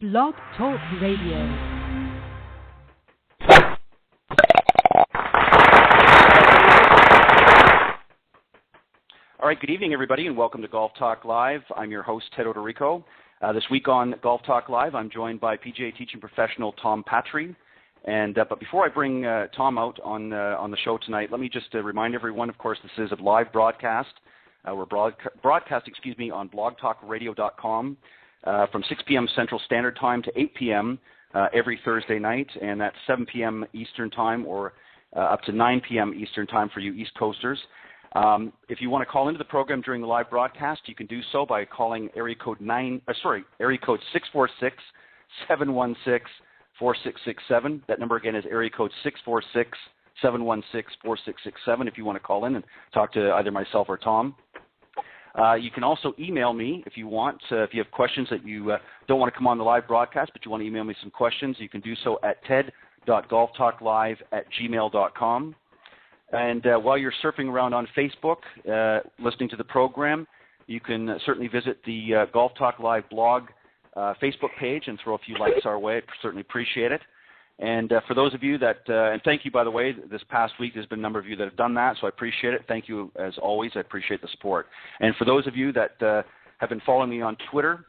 Blog Talk Radio. All right, good evening, everybody, and welcome to Golf Talk Live. I'm your host, Ted Odorico. This week on Golf Talk Live, I'm joined by PGA Teaching Professional Tom Patri. But before I bring Tom out on the show tonight, let me just remind everyone, of course, this is a live broadcast. We're broadcasting on blogtalkradio.com from 6 p.m. Central Standard Time to 8 p.m. Every Thursday night, and that's 7 p.m. Eastern Time or up to 9 p.m. Eastern Time for you East Coasters. If you want to call into the program during the live broadcast, you can do so by calling area code 646-716-4667. That number again is area code 646-716-4667 if you want to call in and talk to either myself or Tom. You can also email me if you want. If you have questions that you don't want to come on the live broadcast, but you want to email me some questions, you can do so at ted.golftalklive@gmail.com. And while you're surfing around on Facebook, listening to the program, you can certainly visit the Golf Talk Live blog Facebook page and throw a few likes our way. I'd certainly appreciate it. And for those of you that, and thank you, by the way, this past week there's been a number of you that have done that, so I appreciate it. Thank you, as always. I appreciate the support. And for those of you that have been following me on Twitter,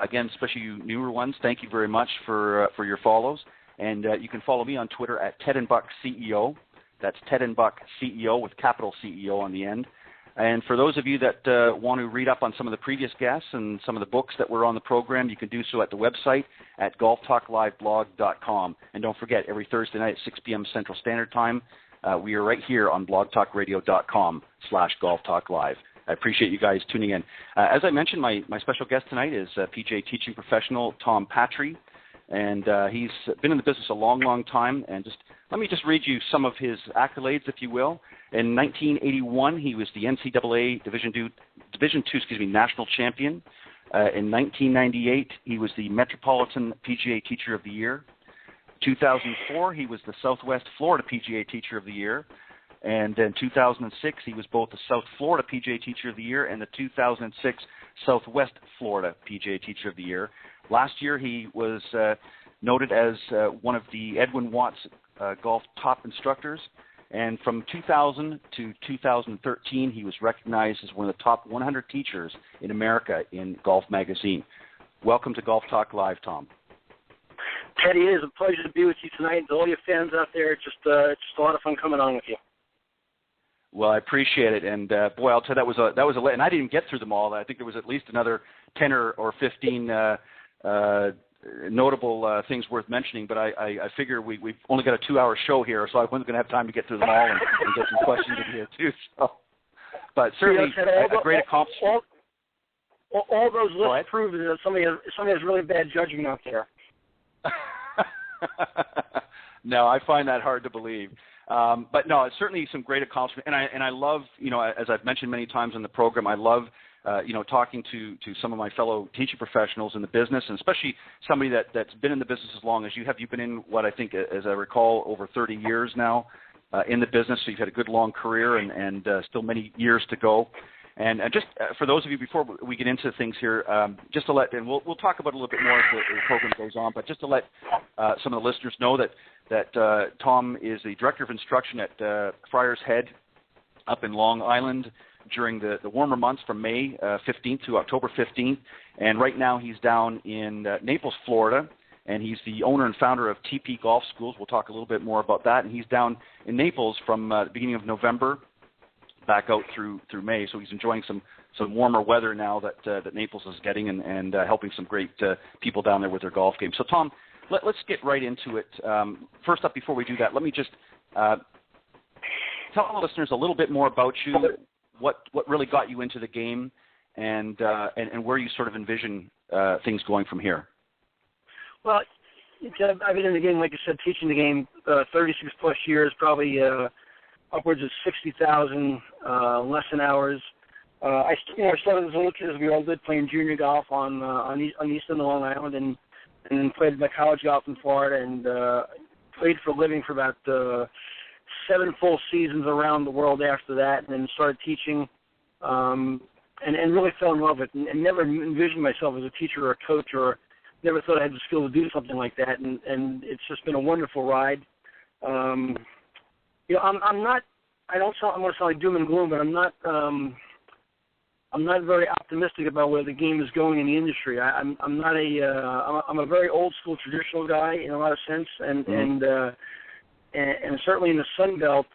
again, especially you newer ones, thank you very much for your follows. And you can follow me on Twitter at Ted and Buck CEO. That's Ted and Buck CEO with capital CEO on the end. And for those of you that want to read up on some of the previous guests and some of the books that were on the program, you can do so at the website at golftalkliveblog.com. And don't forget, every Thursday night at 6 p.m. Central Standard Time, we are right here on blogtalkradio.com/golftalklive. I appreciate you guys tuning in. As I mentioned, my special guest tonight is PGA Teaching Professional Tom Patri. And he's been in the business a long, long time. And let me just read you some of his accolades, if you will. In 1981, he was the NCAA Division II national champion. In 1998, he was the Metropolitan PGA Teacher of the Year. 2004, he was the Southwest Florida PGA Teacher of the Year. And in 2006, he was both the South Florida PGA Teacher of the Year and the 2006 Southwest Florida PGA Teacher of the Year. Last year, he was noted as one of the Edwin Watts Golf Top Instructors. And from 2000 to 2013, he was recognized as one of the top 100 teachers in America in Golf Magazine. Welcome to Golf Talk Live, Tom. Teddy, it is a pleasure to be with you tonight. And to all your fans out there, it's just a lot of fun coming on with you. Well, I appreciate it, and boy, I'll tell you, that was a and I didn't even get through them all. I think there was at least another 10 or 15 notable things worth mentioning. But I figure we've only got a 2-hour show here, so I wasn't going to have time to get through them all and get some questions in here too. So, but certainly a great accomplishment. All those lists prove that somebody has really bad judgment out there. No, I find that hard to believe. But no, it's certainly some great accomplishment, and I love, as I've mentioned many times in the program, I love, talking to some of my fellow teaching professionals in the business, and especially somebody that's been in the business as long as you have. You've been in what I think, as I recall, over 30 years now in the business. So you've had a good long career, and still many years to go. And just for those of you, before we get into things here, just to let, and we'll talk about it a little bit more as the program goes on, but just to let some of the listeners know that Tom is the Director of Instruction at Friars Head up in Long Island during the warmer months from May 15th to October 15th. And right now he's down in Naples, Florida, and he's the owner and founder of TP Golf Schools. We'll talk a little bit more about that. And he's down in Naples from the beginning of November back out through May. So he's enjoying some warmer weather now that Naples is getting and helping some great people down there with their golf game. So, Tom, let's get right into it. First up, before we do that, let me just tell the listeners a little bit more about you, what really got you into the game, and where you sort of envision things going from here. Well, I've been in the game, like I said, teaching the game 36 plus years, probably upwards of 60,000 lesson hours. I started as a little kid, as we all did, playing junior golf on the east end of Long Island, and played my college golf in Florida, and played for a living for about 7 full seasons around the world after that, and then started teaching, and really fell in love with it, and never envisioned myself as a teacher or a coach or never thought I had the skill to do something like that, and it's just been a wonderful ride. I'm not. I don't sound. I'm going to sound like doom and gloom, but I'm not very optimistic about where the game is going in the industry. I'm a very old school traditional guy in a lot of sense, and certainly in the Sun Belt,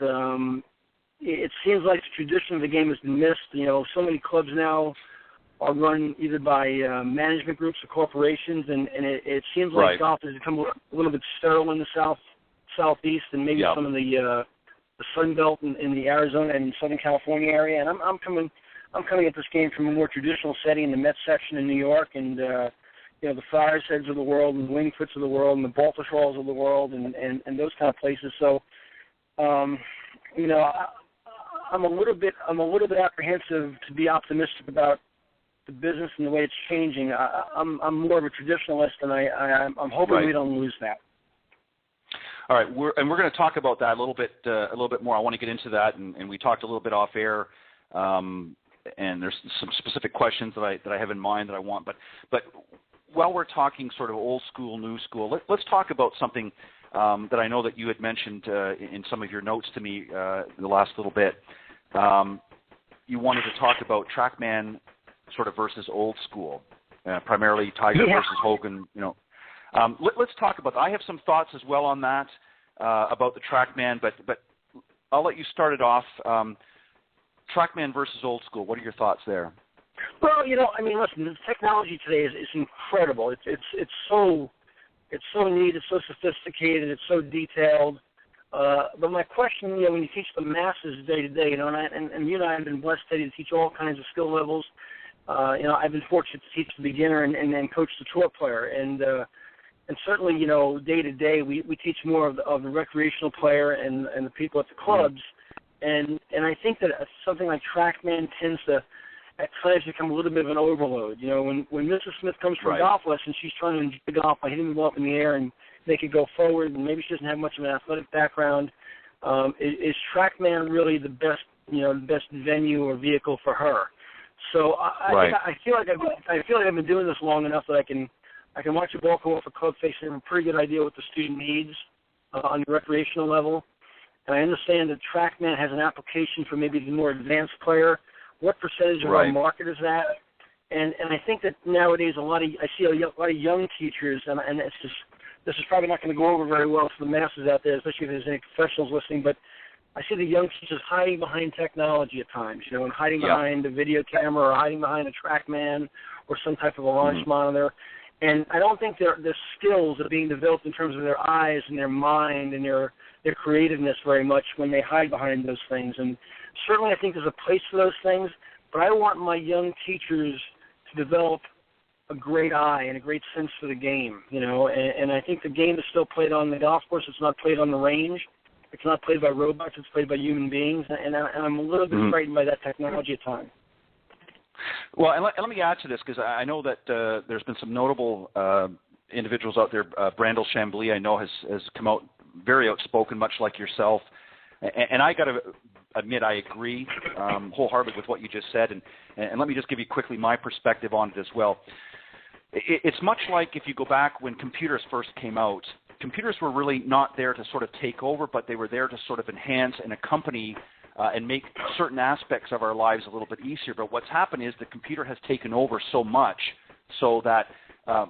it seems like the tradition of the game has been missed. So many clubs now are run either by management groups or corporations, and it seems like golf has become a little bit sterile in the southeast, and maybe some of the Sun Belt in the Arizona and Southern California area. And I'm coming at this game from a more traditional setting in the Met section in New York, and the Friars heads of the world, and the Wingfoots of the world, and the Baltusrolls of the world, and those kind of places. So, I'm a little bit apprehensive to be optimistic about the business and the way it's changing. I'm more of a traditionalist, and I'm hoping we don't lose that. All right, we're going to talk about that a little bit more. I want to get into that, and we talked a little bit off air, and there's some specific questions that I have in mind that I want. But while we're talking sort of old school, new school, let's talk about something that I know that you had mentioned in some of your notes to me in the last little bit. You wanted to talk about TrackMan sort of versus old school, primarily Tiger versus Hogan. Let's talk about that. I have some thoughts as well on that about the TrackMan, but I'll let you start it off. TrackMan versus old school. What are your thoughts there? Well, listen, the technology today is incredible. It's so neat. It's so sophisticated. It's so detailed. But my question, when you teach the masses day to day, and you and I have been blessed today to teach all kinds of skill levels. I've been fortunate to teach the beginner and then coach the tour player, and certainly, day to day, we teach more of the recreational player and the people at the clubs, and I think that something like TrackMan tends to at times become a little bit of an overload. When Mrs. Smith comes for a golf lesson, she's trying to enjoy golf by hitting the ball up in the air and make it go forward, and maybe she doesn't have much of an athletic background. Is TrackMan really the best venue or vehicle for her? So I feel like I've been doing this long enough that I can watch a ball come off a club face and have a pretty good idea what the student needs on the recreational level. And I understand that TrackMan has an application for maybe the more advanced player. What percentage of our market is that? And I think that nowadays I see a lot of young teachers, and this is probably not going to go over very well for the masses out there, especially if there's any professionals listening, but I see the young teachers hiding behind technology at times, and hiding behind a video camera or hiding behind a TrackMan or some type of a launch monitor. And I don't think their skills are being developed in terms of their eyes and their mind and their creativeness very much when they hide behind those things. And certainly I think there's a place for those things, but I want my young teachers to develop a great eye and a great sense for the game, and I think the game is still played on the golf course. It's not played on the range. It's not played by robots. It's played by human beings, and I'm a little bit frightened by that technology at times. Well, and let me add to this, because I know that there's been some notable individuals out there. Brandel Chambly, I know, has come out very outspoken, much like yourself. And I got to admit, I agree wholeheartedly with what you just said. And let me just give you quickly my perspective on it as well. It's much like if you go back when computers first came out. Computers were really not there to sort of take over, but they were there to sort of enhance and accompany and make certain aspects of our lives a little bit easier. But what's happened is the computer has taken over so much so that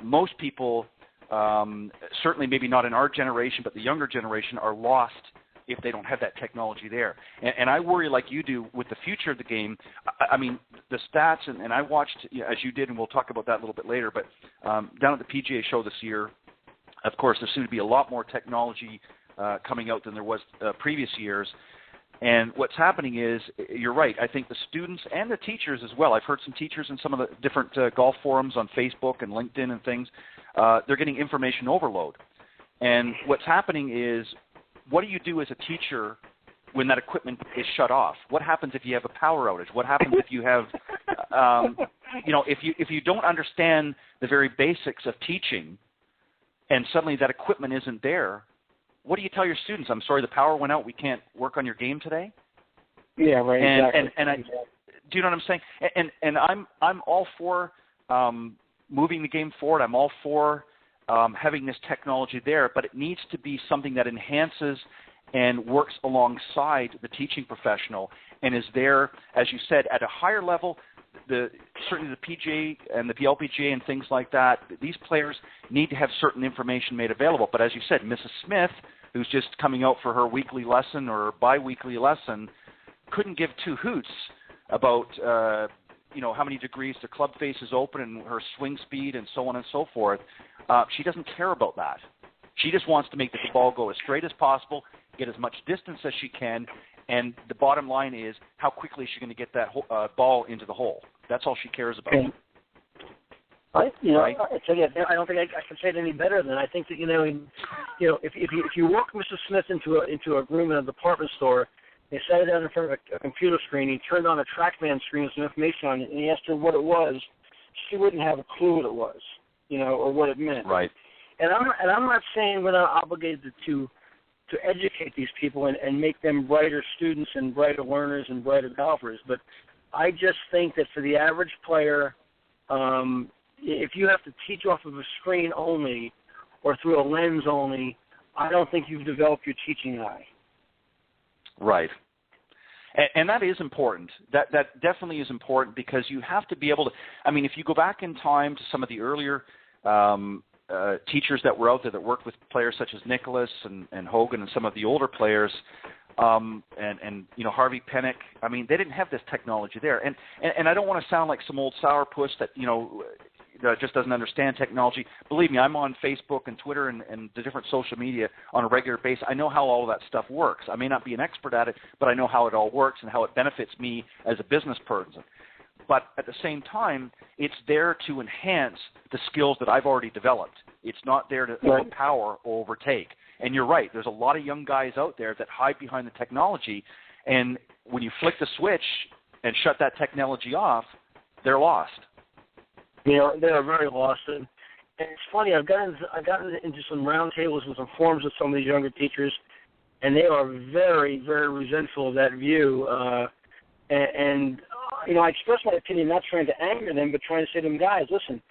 most people, certainly maybe not in our generation, but the younger generation, are lost if they don't have that technology there. And I worry, like you do, with the future of the game. I mean, the stats, and I watched, as you did, and we'll talk about that a little bit later, but down at the PGA show this year, of course, there seems to be a lot more technology coming out than there was previous years. And what's happening is, you're right, I think the students and the teachers as well, I've heard some teachers in some of the different golf forums on Facebook and LinkedIn and things, they're getting information overload. And what's happening is, what do you do as a teacher when that equipment is shut off? What happens if you have a power outage? What happens if you have, if you don't understand the very basics of teaching and suddenly that equipment isn't there? What do you tell your students? I'm sorry, the power went out. We can't work on your game today. Yeah, right. And do you know what I'm saying? And I'm all for moving the game forward. I'm all for having this technology there, but it needs to be something that enhances and works alongside the teaching professional and is there, as you said, at a higher level. Certainly the PGA and the LPGA and things like that, these players need to have certain information made available. But as you said, Mrs. Smith, who's just coming out for her weekly lesson or bi-weekly lesson, couldn't give two hoots about how many degrees the club face is open and her swing speed and so on and so forth. She doesn't care about that. She just wants to make the ball go as straight as possible, get as much distance as she can, and the bottom line is how quickly is she going to get that ball into the hole. That's all she cares about. Right. Right? I don't think I can say it any better than I think that if you walk Mrs. Smith into a room in a department store, they sat her down in front of a computer screen, he turned on a TrackMan screen with some information on it, and he asked her what it was, she wouldn't have a clue what it was, or what it meant. Right. And I'm not saying we're not obligated to educate these people and make them brighter students and brighter learners and brighter golfers, but I just think that for the average player, if you have to teach off of a screen only or through a lens only, I don't think you've developed your teaching eye. Right. And that is important. That definitely is important because you have to be able to – if you go back in time to some of the earlier teachers that were out there that worked with players such as Nicholas and Hogan and some of the older players and Harvey Pennick, they didn't have this technology there. And I don't want to sound like some old sourpuss that, that just doesn't understand technology. Believe me, I'm on Facebook and Twitter and the different social media on a regular basis. I know how all of that stuff works. I may not be an expert at it, but I know how it all works and how it benefits me as a business person. But at the same time, it's there to enhance the skills that I've already developed. It's not there to overpower or overtake. And you're right. There's a lot of young guys out there that hide behind the technology, and when you flick the switch and shut that technology off, they're lost. They are very lost. And it's funny, I've gotten into some roundtables and some forums with some of these younger teachers, and they are very, very resentful of that view. I express my opinion, not trying to anger them, but trying to say to them, guys, listen,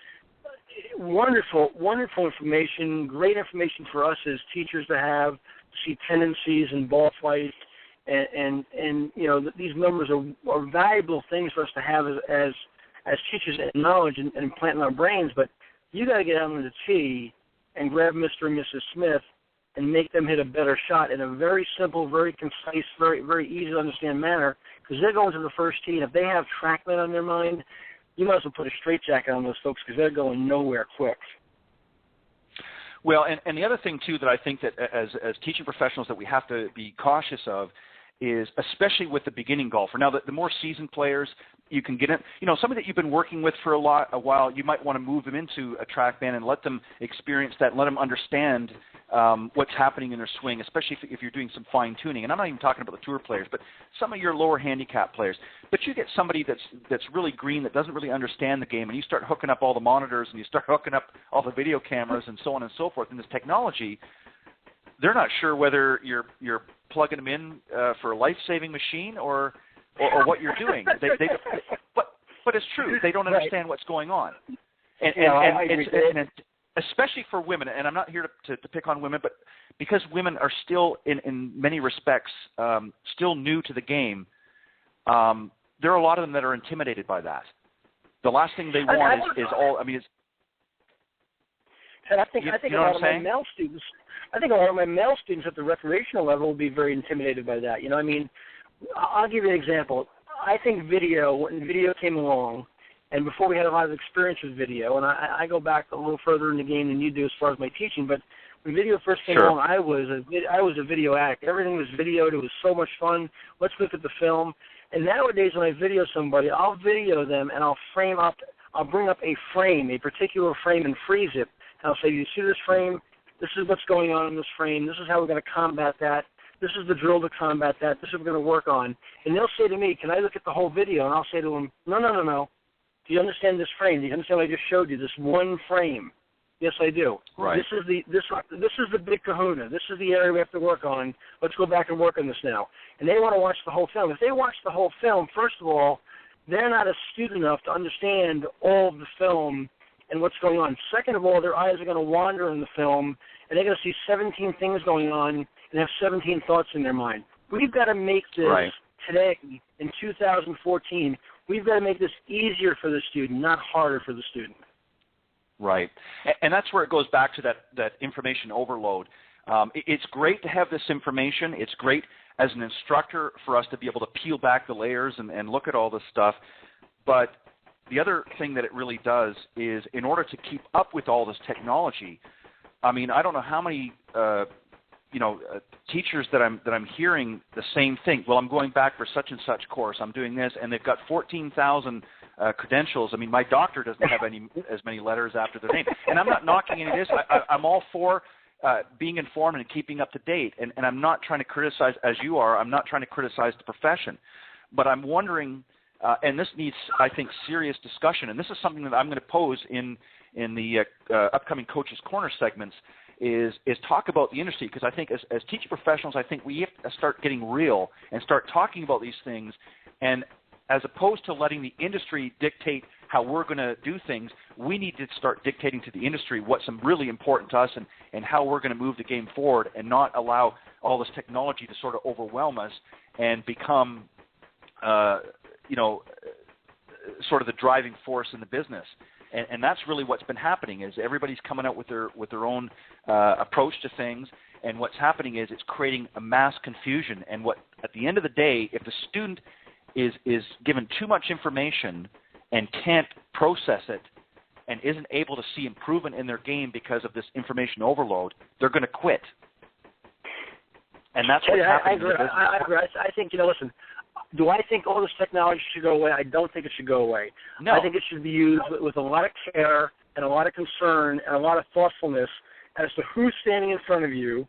wonderful information, great information for us as teachers to have, see tendencies in ball flight, and these numbers are valuable things for us to have as teachers and knowledge and implant in our brains, but you got to get out on the tee and grab Mr. and Mrs. Smith and make them hit a better shot in a very simple, very concise, very, very easy to understand manner, because they're going to the first tee, and if they have TrackMan on their mind, you might as well put a straitjacket on those folks because they're going nowhere quick. Well, and the other thing, too, that I think that as teaching professionals that we have to be cautious of is, especially with the beginning golfer. Now, the more seasoned players, you can get in. Somebody that you've been working with for a while, you might want to move them into a TrackMan and let them experience that and let them understand what's happening in their swing, especially if you're doing some fine-tuning. And I'm not even talking about the tour players, but some of your lower handicap players. But you get somebody that's really green, that doesn't really understand the game, and you start hooking up all the monitors and you start hooking up all the video cameras and so on and so forth in this technology. They're not sure whether you're plugging them in for a life-saving machine or what you're doing. But it's true. They don't understand what's going on. And especially for women, and I'm not here to pick on women, but because women are still, in many respects, still new to the game, there are a lot of them that are intimidated by that. The last thing they want is all, I think a lot of my male students, at the recreational level will be very intimidated by that. I'll give you an example. I think when video came along, and before we had a lot of experience with video, and I go back a little further in the game than you do as far as my teaching, but when video first came along, I was a video addict. Everything was videoed. It was so much fun. Let's look at the film. And nowadays when I video somebody, I'll video them and I'll bring up a frame, a particular frame, and freeze it. And I'll say, you see this frame? This is what's going on in this frame. This is how we're going to combat that. This is the drill to combat that. This is what we're going to work on. And they'll say to me, can I look at the whole video? And I'll say to them, no. Do you understand this frame? Do you understand what I just showed you, this one frame? Yes, I do. Right. This is the big kahuna. This is the area we have to work on. Let's go back and work on this now. And they want to watch the whole film. If they watch the whole film, first of all, they're not astute enough to understand all of the film and what's going on. Second of all, their eyes are going to wander in the film, and they're going to see 17 things going on and have 17 thoughts in their mind. We've got to make this today, in 2014, we've got to make this easier for the student, not harder for the student. Right. And that's where it goes back to that information overload. It's great to have this information. It's great as an instructor for us to be able to peel back the layers and look at all this stuff. But the other thing that it really does is, in order to keep up with all this technology, I mean, I don't know how many teachers that I'm hearing the same thing. Well, I'm going back for such and such course. I'm doing this, and they've got 14,000 credentials. I mean, my doctor doesn't have as many letters after their name. And I'm not knocking any of this. I'm all for being informed and keeping up to date. And I'm not trying to criticize, as you are, I'm not trying to criticize the profession. But I'm wondering, and this needs, I think, serious discussion, and this is something that I'm going to pose in the upcoming Coach's Corner segments, is talk about the industry, because I think as teaching professionals, I think we have to start getting real and start talking about these things, and as opposed to letting the industry dictate how we're going to do things, we need to start dictating to the industry what's really important to us and how we're going to move the game forward, and not allow all this technology to sort of overwhelm us and become, sort of the driving force in the business. And that's really what's been happening, is everybody's coming out with their own approach to things, and what's happening is it's creating a mass confusion. And what, at the end of the day, if the student is given too much information and can't process it and isn't able to see improvement in their game because of this information overload, they're going to quit. And that's what's happening. I agree. I think, listen, do I think all this technology should go away? I don't think it should go away. No. I think it should be used with a lot of care and a lot of concern and a lot of thoughtfulness as to who's standing in front of you,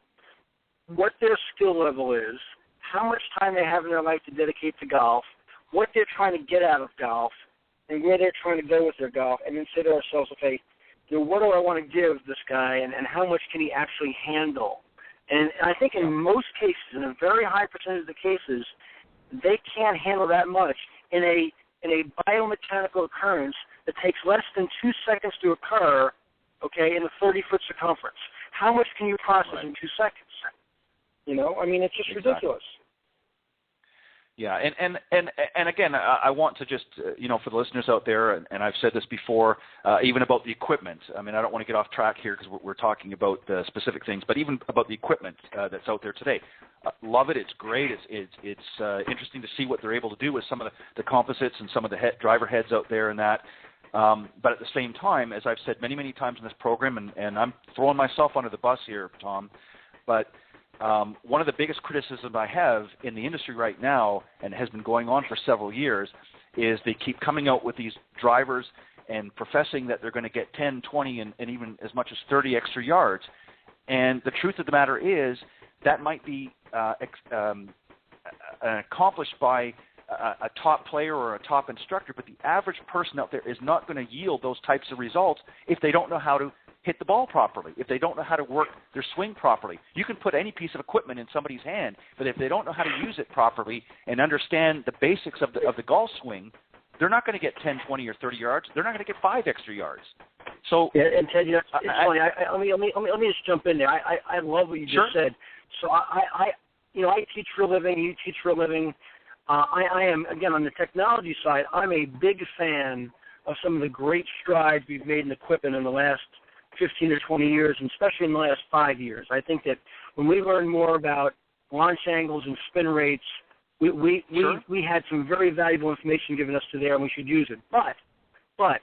what their skill level is, how much time they have in their life to dedicate to golf, what they're trying to get out of golf, and where they're trying to go with their golf, and then say to ourselves, okay, what do I want to give this guy, and how much can he actually handle? And I think in most cases, in a very high percentage of the cases, they can't handle that much in a biomechanical occurrence that takes less than 2 seconds to occur, okay, in a 30-foot circumference. How much can you process in 2 seconds? I mean, it's just ridiculous. Yeah, and again, I want to just, for the listeners out there, and I've said this before, even about the equipment. I mean, I don't want to get off track here because we're talking about specific things, but even about the equipment that's out there today. Love it. It's great. It's interesting to see what they're able to do with some of the composites and some of the driver heads out there and that. But at the same time, as I've said many, many times in this program, and I'm throwing myself under the bus here, Tom, but one of the biggest criticisms I have in the industry right now, and has been going on for several years, is they keep coming out with these drivers and professing that they're going to get 10, 20, and even as much as 30 extra yards. And the truth of the matter is that might be accomplished by a top player or a top instructor, but the average person out there is not going to yield those types of results if they don't know how to hit the ball properly, if they don't know how to work their swing properly. You can put any piece of equipment in somebody's hand, but if they don't know how to use it properly and understand the basics of the golf swing, they're not going to get 10, 20, or 30 yards. They're not going to get 5 extra yards. So, yeah, and Ted, it's funny. Let me just jump in there. I love what you just said. So I teach for a living. You teach for a living. I am, again, on the technology side, I'm a big fan of some of the great strides we've made in equipment in the last 15 or 20 years, and especially in the last 5 years. I think that when we learn more about launch angles and spin rates, we had some very valuable information given us to there, and we should use it. But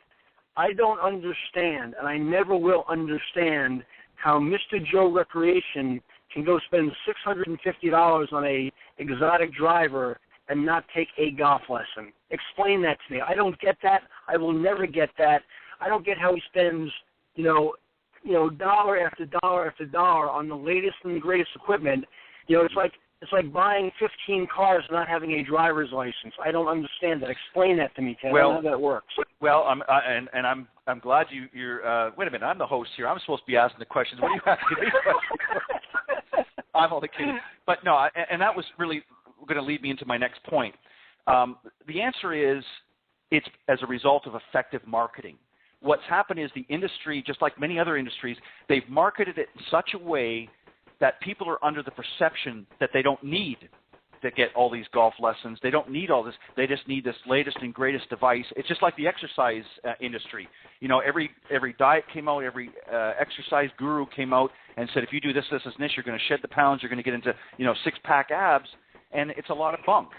I don't understand, and I never will understand, how Mr. Joe Recreation can go spend $650 on a exotic driver and not take a golf lesson. Explain that to me. I don't get that. I will never get that. I don't get how he spends, dollar after dollar after dollar on the latest and the greatest equipment. It's like buying 15 cars and not having a driver's license. I don't understand that. Explain that to me, Ted. I don't know how that works. Well, I'm glad you're. Wait a minute, I'm the host here. I'm supposed to be asking the questions. What are you asking me questions? I'm only kidding. But no, and that was really going to lead me into my next point. The answer is it's as a result of effective marketing. what's happened is the industry, just like many other industries, they've marketed it in such a way that people are under the perception that they don't need to get all these golf lessons. They don't need all this. They just need this latest and greatest device. It's just like the exercise industry. You know, every diet came out, every exercise guru came out and said, if you do this, this, and this, you're going to shed the pounds, you're going to get into, you know, six-pack abs, and it's a lot of bunk.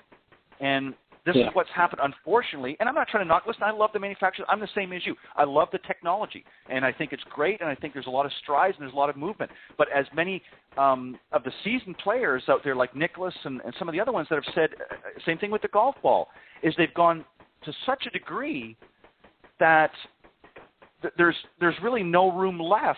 And this is what's happened, unfortunately. And I'm not trying to knock. Listen, I love the manufacturers. I'm the same as you. I love the technology, and I think it's great, and I think there's a lot of strides and there's a lot of movement. But as many of the seasoned players out there, like Nicholas and some of the other ones that have said, same thing with the golf ball, is they've gone to such a degree that there's really no room left.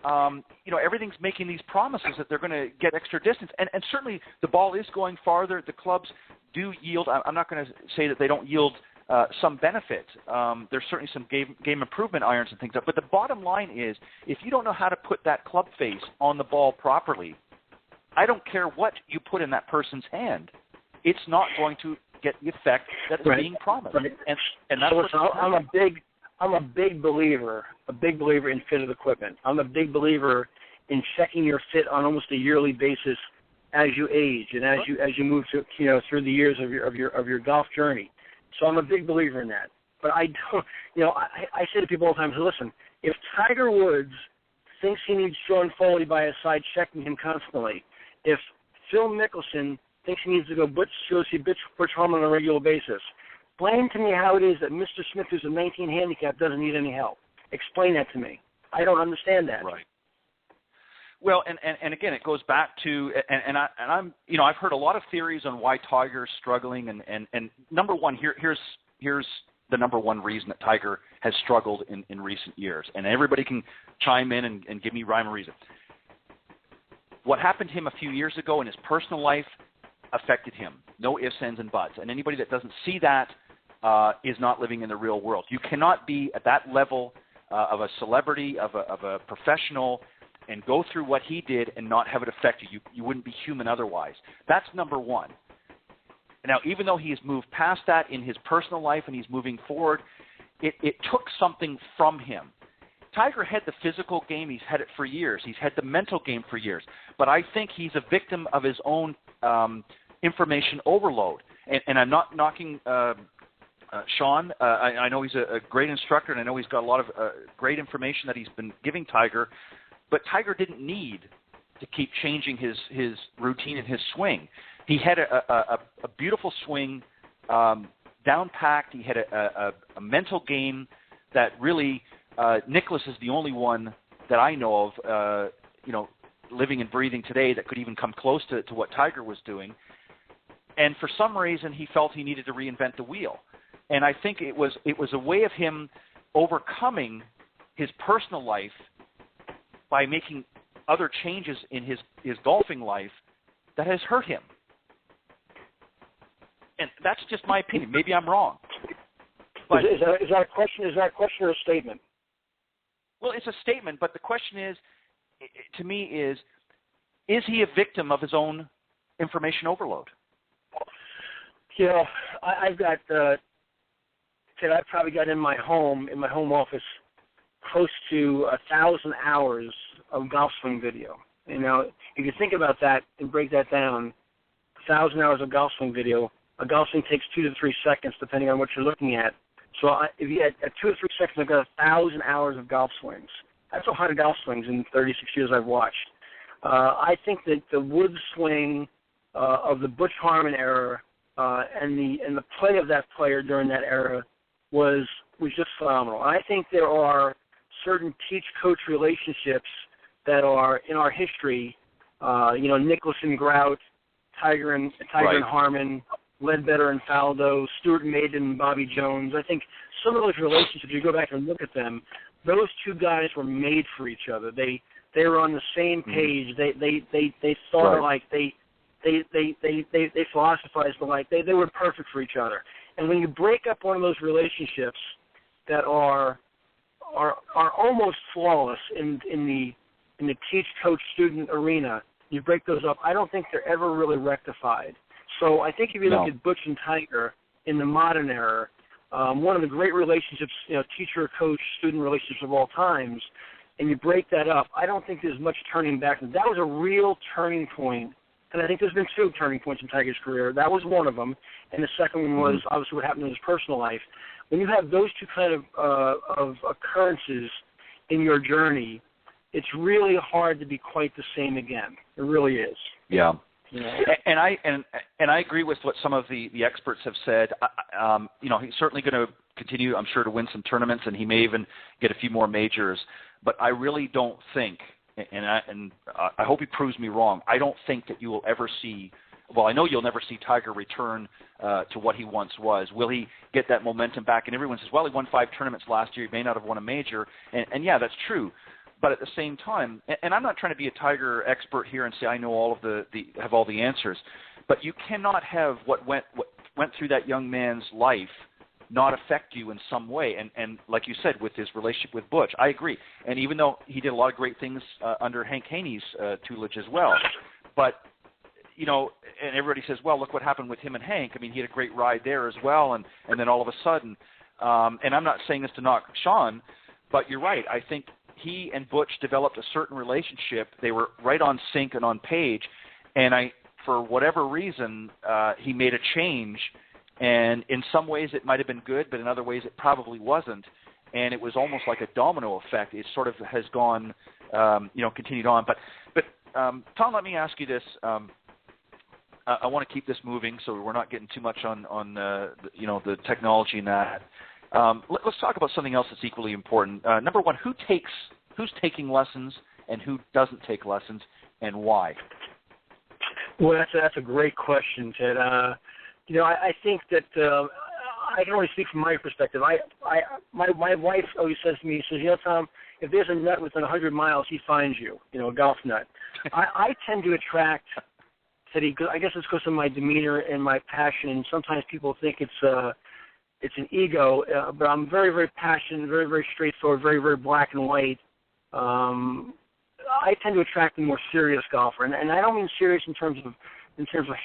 You know, everything's making these promises that they're going to get extra distance. And certainly the ball is going farther. The clubs do yield. I'm not going to say that they don't yield some benefit. There's certainly some game improvement irons and things. But the bottom line is, if you don't know how to put that club face on the ball properly, I don't care what you put in that person's hand. It's not going to get the effect that is being promised. Right. And that's so I'm a big believer in fitted equipment. I'm a big believer in checking your fit on almost a yearly basis as you age and as you move to, you know, through the years of your golf journey. So I'm a big believer in that. But I don't, you know, I say to people all the time, listen, if Tiger Woods thinks he needs Sean Foley by his side checking him constantly, if Phil Mickelson thinks he needs to go see Butch Harmon on a regular basis, explain to me how it is that Mr. Smith, who's a 19 handicap, doesn't need any help. Explain that to me. I don't understand that. Right. Well, and again, it goes back to, and I'm, you know, I've heard a lot of theories on why Tiger's struggling, and number one, here's the number one reason that Tiger has struggled in recent years, and everybody can chime in and give me rhyme or reason. What happened to him a few years ago in his personal life affected him. No ifs, ands, and buts. And anybody that doesn't see that is not living in the real world. You cannot be at that level of a celebrity, of a professional, and go through what he did and not have it affect you. You wouldn't be human otherwise. That's number one. Now, even though he has moved past that in his personal life and he's moving forward, it took something from him. Tiger had the physical game. He's had it for years. He's had the mental game for years. But I think he's a victim of his own information overload. And I'm not knocking Sean. I know he's a great instructor, and I know he's got a lot of great information that he's been giving Tiger. But Tiger didn't need to keep changing his routine and his swing. He had a beautiful swing, down-packed. He had a mental game that really Nicholas is the only one that I know of, you know, living and breathing today that could even come close to what Tiger was doing. And for some reason, he felt he needed to reinvent the wheel. And I think it was a way of him overcoming his personal life by making other changes in his golfing life that has hurt him. And that's just my opinion. Maybe I'm wrong. But is that a question? Is that a question or a statement? Well, it's a statement, but the question is, to me, is he a victim of his own information overload? You know, I've got I've probably got in my home office close to 1,000 hours of golf swing video. You know, if you think about that and break that down, 1,000 hours of golf swing video. A golf swing takes 2 to 3 seconds, depending on what you're looking at. So if you at 2 to 3 seconds, I've got 1,000 hours of golf swings. That's 100 golf swings in 36 years I've watched. I think that the Woods swing of the Butch Harmon era and the play of that player during that era was just phenomenal. I think there are certain teach-coach relationships that are in our history. You know, Nicklaus and Grout, Tiger and Harmon, Ledbetter and Faldo, Stuart Maiden and Bobby Jones. I think some of those relationships, if you go back and look at them, those two guys were made for each other. They were on the same page. They thought alike. They philosophized alike. They were perfect for each other. And when you break up one of those relationships that are almost flawless in the teach coach student arena, you break those up. I don't think they're ever really rectified. So I think if you look at Butch and Tiger in the modern era, one of the great relationships, teacher-coach, student relationships of all times, and you break that up, I don't think there's much turning back. That was a real turning point, and I think there's been two turning points in Tiger's career. That was one of them, and the second one was obviously what happened in his personal life. When you have those two kind of occurrences in your journey, it's really hard to be quite the same again. It really is. Yeah. Yeah. And I agree with what some of the experts have said. He's certainly going to continue, I'm sure, to win some tournaments, and he may even get a few more majors. But I really don't think, and I hope he proves me wrong, I don't think that you will ever see, well, I know you'll never see Tiger return to what he once was. Will he get that momentum back? And everyone says, well, he won 5 tournaments last year. He may not have won a major. And yeah, that's true. But at the same time, and I'm not trying to be a Tiger expert here and say I know all of have all the answers, but you cannot have what went through that young man's life not affect you in some way. And like you said, with his relationship with Butch, I agree. And even though he did a lot of great things under Hank Haney's tutelage as well, but and everybody says, well, look what happened with him and Hank. I mean, he had a great ride there as well, and then all of a sudden, and I'm not saying this to knock Sean, but you're right. I think he and Butch developed a certain relationship. They were right on sync and on page, and for whatever reason, he made a change, and in some ways it might have been good, but in other ways it probably wasn't, and it was almost like a domino effect. It sort of has gone, continued on. But Tom, let me ask you this. I want to keep this moving, so we're not getting too much on the technology and that. Let's talk about something else that's equally important. Number one, who's taking lessons and who doesn't take lessons, and why? Well, that's a great question, Ted. I think that I can only speak from my perspective. My wife always says to me, Tom, if there's a nut within 100 miles, he finds you, a golf nut. I tend to attract, Teddy, I guess it's because of my demeanor and my passion, and sometimes people think it's an ego, but I'm very, very passionate, very, very straightforward, very, very black and white. I tend to attract a more serious golfer, and I don't mean serious in terms of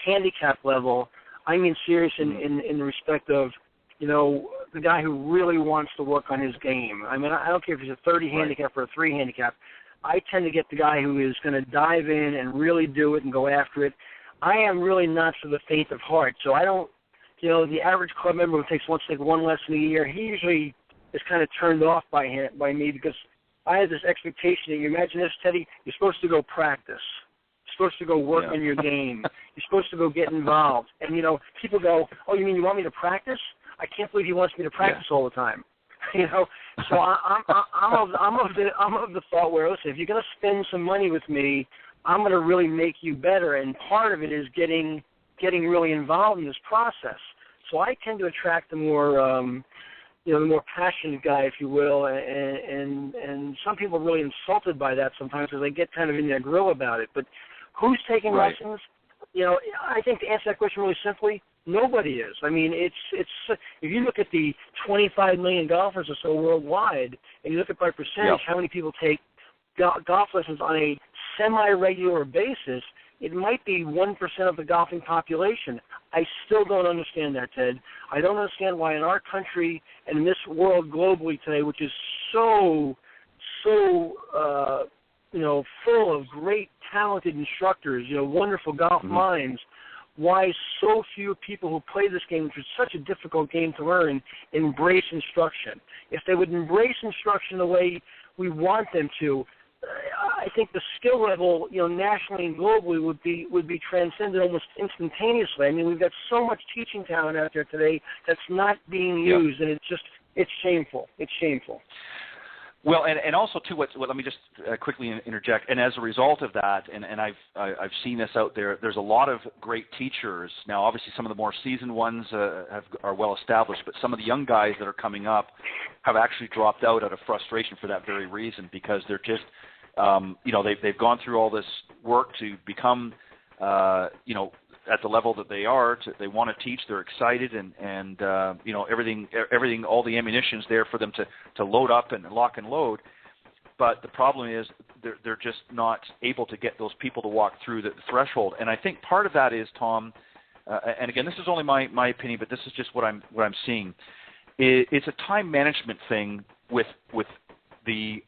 handicap level. I mean serious in the respect of, the guy who really wants to work on his game. I mean, I don't care if he's a 30 handicap or a 3 handicap. I tend to get the guy who is going to dive in and really do it and go after it. I am really not for the faint of heart, so I don't. The average club member who takes one lesson a year, he usually is kind of turned off by me because I have this expectation that you imagine this, Teddy, you're supposed to go practice. You're supposed to go work on your game. You're supposed to go get involved. And, people go, oh, you mean you want me to practice? I can't believe he wants me to practice all the time. So I'm of the thought where, listen, if you're going to spend some money with me, I'm going to really make you better. And part of it is getting really involved in this process. So I tend to attract the more, the more passionate guy, if you will, and some people are really insulted by that sometimes because they get kind of in their grill about it. But who's taking lessons? I think to answer that question really simply, nobody is. I mean, it's if you look at the 25 million golfers or so worldwide, and you look at by percentage how many people take golf lessons on a semi-regular basis, it might be 1% of the golfing population. I still don't understand that, Ted. I don't understand why in our country and in this world globally today, which is so full of great, talented instructors, wonderful golf minds, why so few people who play this game, which is such a difficult game to learn, embrace instruction. If they would embrace instruction the way we want them to, I think the skill level, nationally and globally would be transcended almost instantaneously. I mean, we've got so much teaching talent out there today that's not being used, and it's shameful. It's shameful. Well, and also too, let me just quickly interject. And as a result of that, and I've seen this out there. There's a lot of great teachers now. Obviously, some of the more seasoned ones are well established, but some of the young guys that are coming up have actually dropped out of frustration for that very reason, because they're just, they've gone through all this work to become, at the level that they are. They want to teach. They're excited, and everything, all the ammunition's there for them to load up and lock and load. But the problem is they're just not able to get those people to walk through the threshold. And I think part of that is, Tom, and again, this is only my opinion, but this is just what I'm seeing. it's a time management thing with the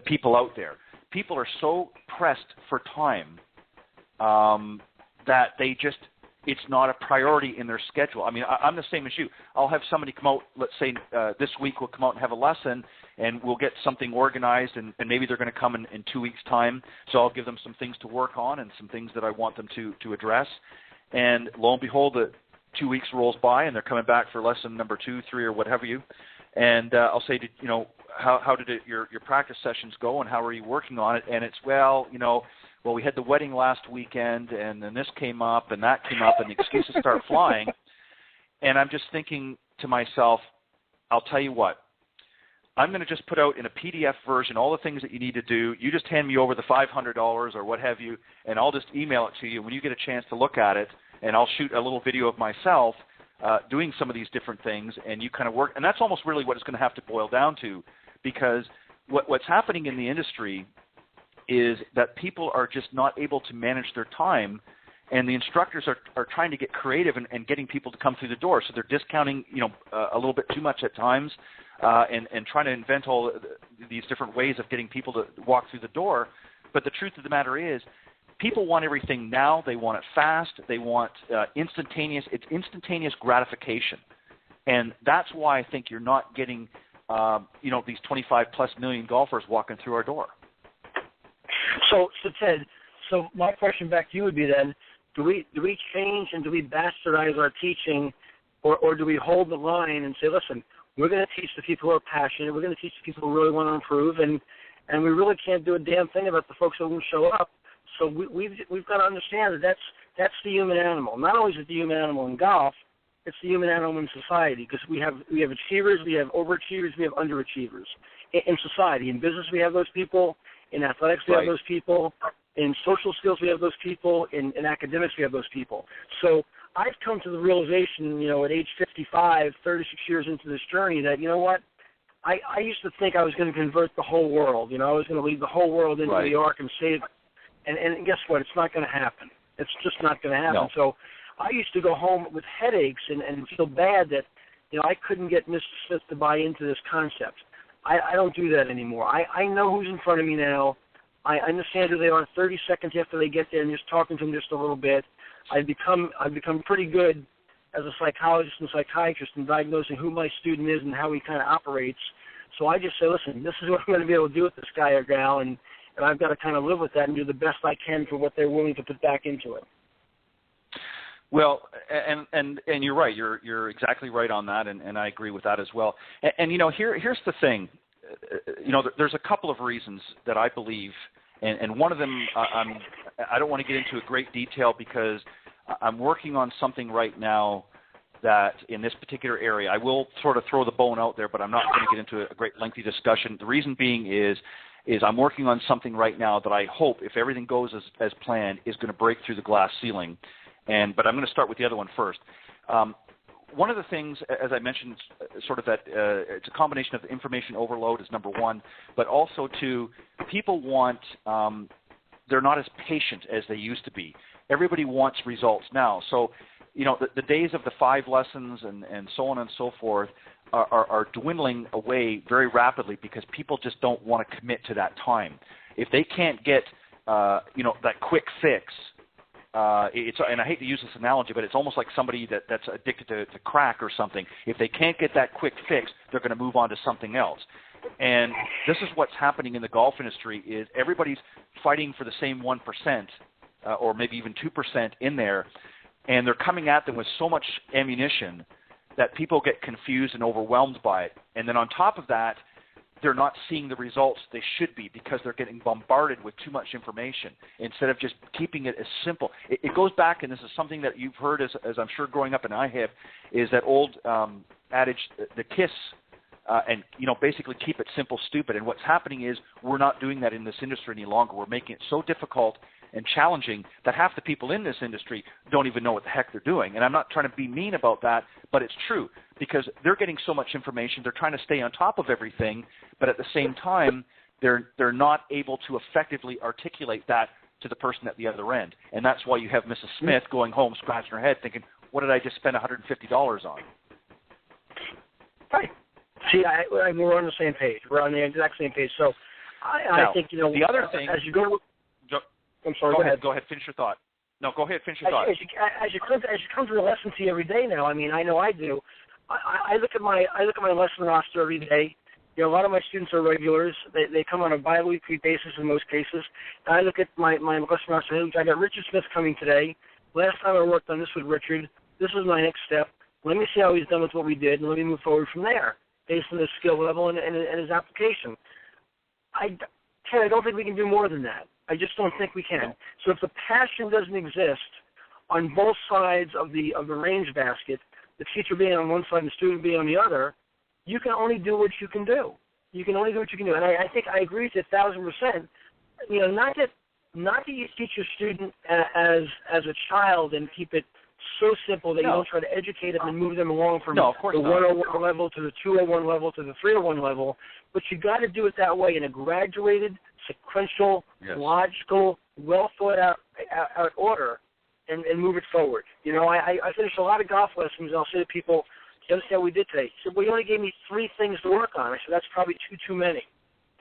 people out there. People are so pressed for time that it's not a priority in their schedule. I mean, I'm the same as you. I'll have somebody come out, let's say this week we'll come out and have a lesson, and we'll get something organized, and maybe they're going to come in 2 weeks' time, so I'll give them some things to work on and some things that I want them to address. And lo and behold, 2 weeks rolls by, and they're coming back for lesson number 2, 3, or whatever you. And I'll say, how did your practice sessions go, and how are you working on it? And it's, well, we had the wedding last weekend, and then this came up, and that came up, and the excuses start flying. And I'm just thinking to myself, I'll tell you what, I'm going to just put out in a PDF version all the things that you need to do. You just hand me over the $500 or what have you, and I'll just email it to you when you get a chance to look at it, and I'll shoot a little video of myself doing some of these different things, and you kind of work. And that's almost really what it's going to have to boil down to, because what's happening in the industry is that people are just not able to manage their time, and the instructors are trying to get creative and getting people to come through the door. So they're discounting, a little bit too much at times, and trying to invent all these different ways of getting people to walk through the door. But the truth of the matter is, people want everything now. They want it fast. They want instantaneous. It's instantaneous gratification, and that's why I think you're not getting, these 25+ million golfers walking through our door. So Ted, my question back to you would be then, do we change and do we bastardize our teaching, or do we hold the line and say, listen, we're going to teach the people who are passionate, we're going to teach the people who really want to improve, and we really can't do a damn thing about the folks who won't show up. So we've got to understand that that's the human animal. Not only is it the human animal in golf, it's the human animal in society, because we have achievers, we have overachievers, we have underachievers. In society, in business, we have those people. In athletics, we have those people. In social skills, we have those people. In academics, we have those people. So I've come to the realization, at age 55, 36 years into this journey, that, I used to think I was going to convert the whole world. I was going to lead the whole world into the ark and save. And guess what? It's not going to happen. It's just not going to happen. No. So I used to go home with headaches and feel bad that, I couldn't get Mr. Smith to buy into this concept. I don't do that anymore. I know who's in front of me now. I understand who they are 30 seconds after they get there, and just talking to them just a little bit. I've become pretty good as a psychologist and psychiatrist in diagnosing who my student is and how he kind of operates. So I just say, listen, this is what I'm going to be able to do with this guy or gal, and I've got to kind of live with that and do the best I can for what they're willing to put back into it. Well, and you're right. You're exactly right on that, and I agree with that as well. And here's the thing. There's a couple of reasons that I believe, and one of them I don't want to get into a great detail because I'm working on something right now that in this particular area, I will sort of throw the bone out there, but I'm not going to get into a great lengthy discussion. The reason being is I'm working on something right now that I hope, if everything goes as planned, is going to break through the glass ceiling. But I'm going to start with the other one first. One of the things, as I mentioned, sort of that it's a combination of information overload is number one, but also two, people want, they're not as patient as they used to be. Everybody wants results now. So, the days of the 5 lessons and so on and so forth are dwindling away very rapidly because people just don't want to commit to that time. If they can't get, that quick fix, and I hate to use this analogy, but it's almost like somebody that's addicted to crack or something. If they can't get that quick fix, they're going to move on to something else. And this is what's happening in the golf industry is everybody's fighting for the same 1% or maybe even 2% in there, and they're coming at them with so much ammunition that people get confused and overwhelmed by it. And then on top of that, they're not seeing the results they should be because they're getting bombarded with too much information instead of just keeping it as simple. It goes back, and this is something that you've heard as I'm sure growing up, and I have, is that old adage, the KISS, and basically keep it simple, stupid. And what's happening is we're not doing that in this industry any longer. We're making it so difficult and challenging that half the people in this industry don't even know what the heck they're doing. And I'm not trying to be mean about that, but it's true because they're getting so much information. They're trying to stay on top of everything, but at the same time, they're not able to effectively articulate that to the person at the other end. And that's why you have Mrs. Smith going home scratching her head thinking, what did I just spend $150 on? Right. See, we're on the same page. We're on the exact same page. So I think, the other thing, as you go, I'm sorry, go ahead. Go ahead, finish your thought. No, go ahead, finish your thought. As you come to the lesson tee every day now, I mean, I know I do. I look at my lesson roster every day. You know, a lot of my students are regulars. They come on a bi-weekly basis in most cases. And I look at my lesson roster. I got Richard Smith coming today. Last time I worked on this with Richard. This is my next step. Let me see how he's done with what we did, and let me move forward from there based on his skill level and his application. I don't think we can do more than that. I just don't think we can. So if the passion doesn't exist on both sides of the range basket, the teacher being on one side and the student being on the other, you can only do what you can do. You can only do what you can do. And I think I agree with you 1,000%. You know, not that you teach your student as a child and keep it so simple that you don't try to educate them and move them along from the 101 level to the 201 level to the 301 level, but you got to do it that way in a graduated, sequential, logical, well thought out order, and move it forward. You know, I finish a lot of golf lessons, and I'll say to people, you understand what we did today? He said, well, you only gave me 3 things to work on. I said, that's probably too many.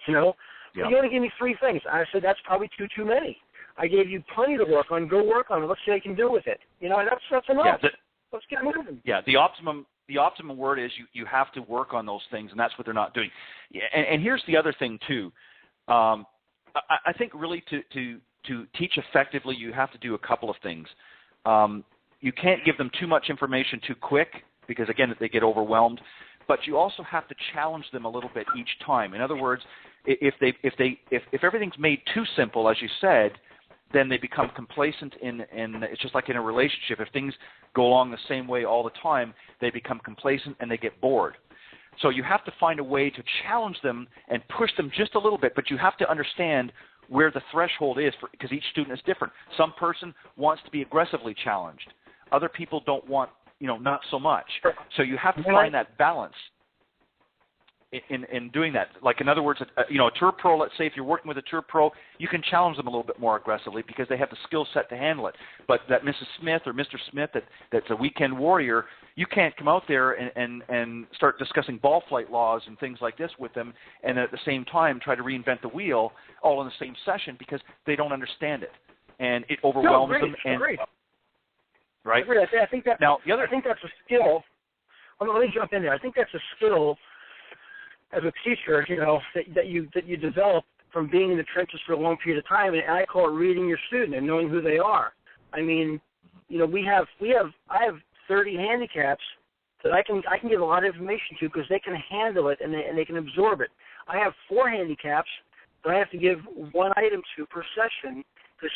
You know, you only gave me 3 things. I said, that's probably too many. I gave you plenty to work on. Go work on it. Let's see what you can do with it. You know, and that's enough. Let's get moving. Yeah, the optimum word is you have to work on those things, and that's what they're not doing. And here's the other thing too. I think really to teach effectively, you have to do a couple of things. You can't give them too much information too quick because again they get overwhelmed. But you also have to challenge them a little bit each time. In other words, if everything's made too simple, as you said, then they become complacent in it's just like in a relationship. If things go along the same way all the time, they become complacent and they get bored. So you have to find a way to challenge them and push them just a little bit, but you have to understand where the threshold is because each student is different. Some person wants to be aggressively challenged. Other people don't want, not so much. So you have to find that balance in doing that. Like, in other words, a tour pro, let's say if you're working with a tour pro, you can challenge them a little bit more aggressively because they have the skill set to handle it. But that Mrs. Smith or Mr. Smith that's a weekend warrior, you can't come out there and start discussing ball flight laws and things like this with them and at the same time try to reinvent the wheel all in the same session because they don't understand it. And it overwhelms them. Great. Right? I think that's a skill. Let me jump in there. I think that's a skill as a teacher, that you develop from being in the trenches for a long period of time, and I call it reading your student and knowing who they are. I mean, I have 30 handicaps that I can give a lot of information to because they can handle it and they can absorb it. I have 4 handicaps that I have to give 1 item to per session because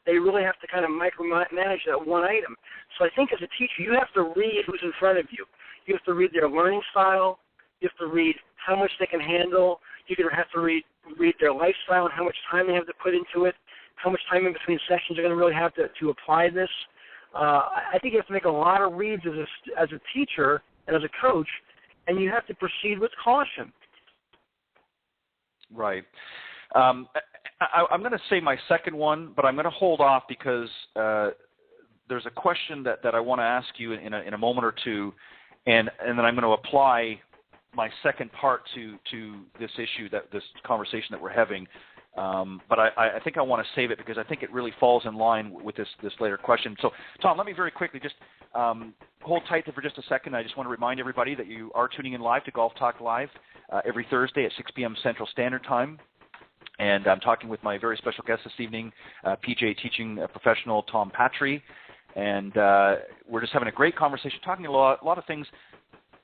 they really have to kind of micromanage that 1 item. So I think as a teacher, you have to read who's in front of you. You have to read their learning style. You have to read how much they can handle. You're going to have to read their lifestyle and how much time they have to put into it, how much time in between sessions they're going to really have to apply this. I think you have to make a lot of reads as a teacher and as a coach, and you have to proceed with caution. Right. I'm going to say my second one, but I'm going to hold off because there's a question that I want to ask you in a moment or two, and then I'm going to apply my second part to this issue, this conversation that we're having. But I think I want to save it because I think it really falls in line with this later question. So, Tom, let me very quickly just hold tight there for just a second. I just want to remind everybody that you are tuning in live to Golf Talk Live every Thursday at 6 p.m. Central Standard Time. And I'm talking with my very special guest this evening, PGA Teaching Professional Tom Patri. And we're just having a great conversation, talking a lot of things,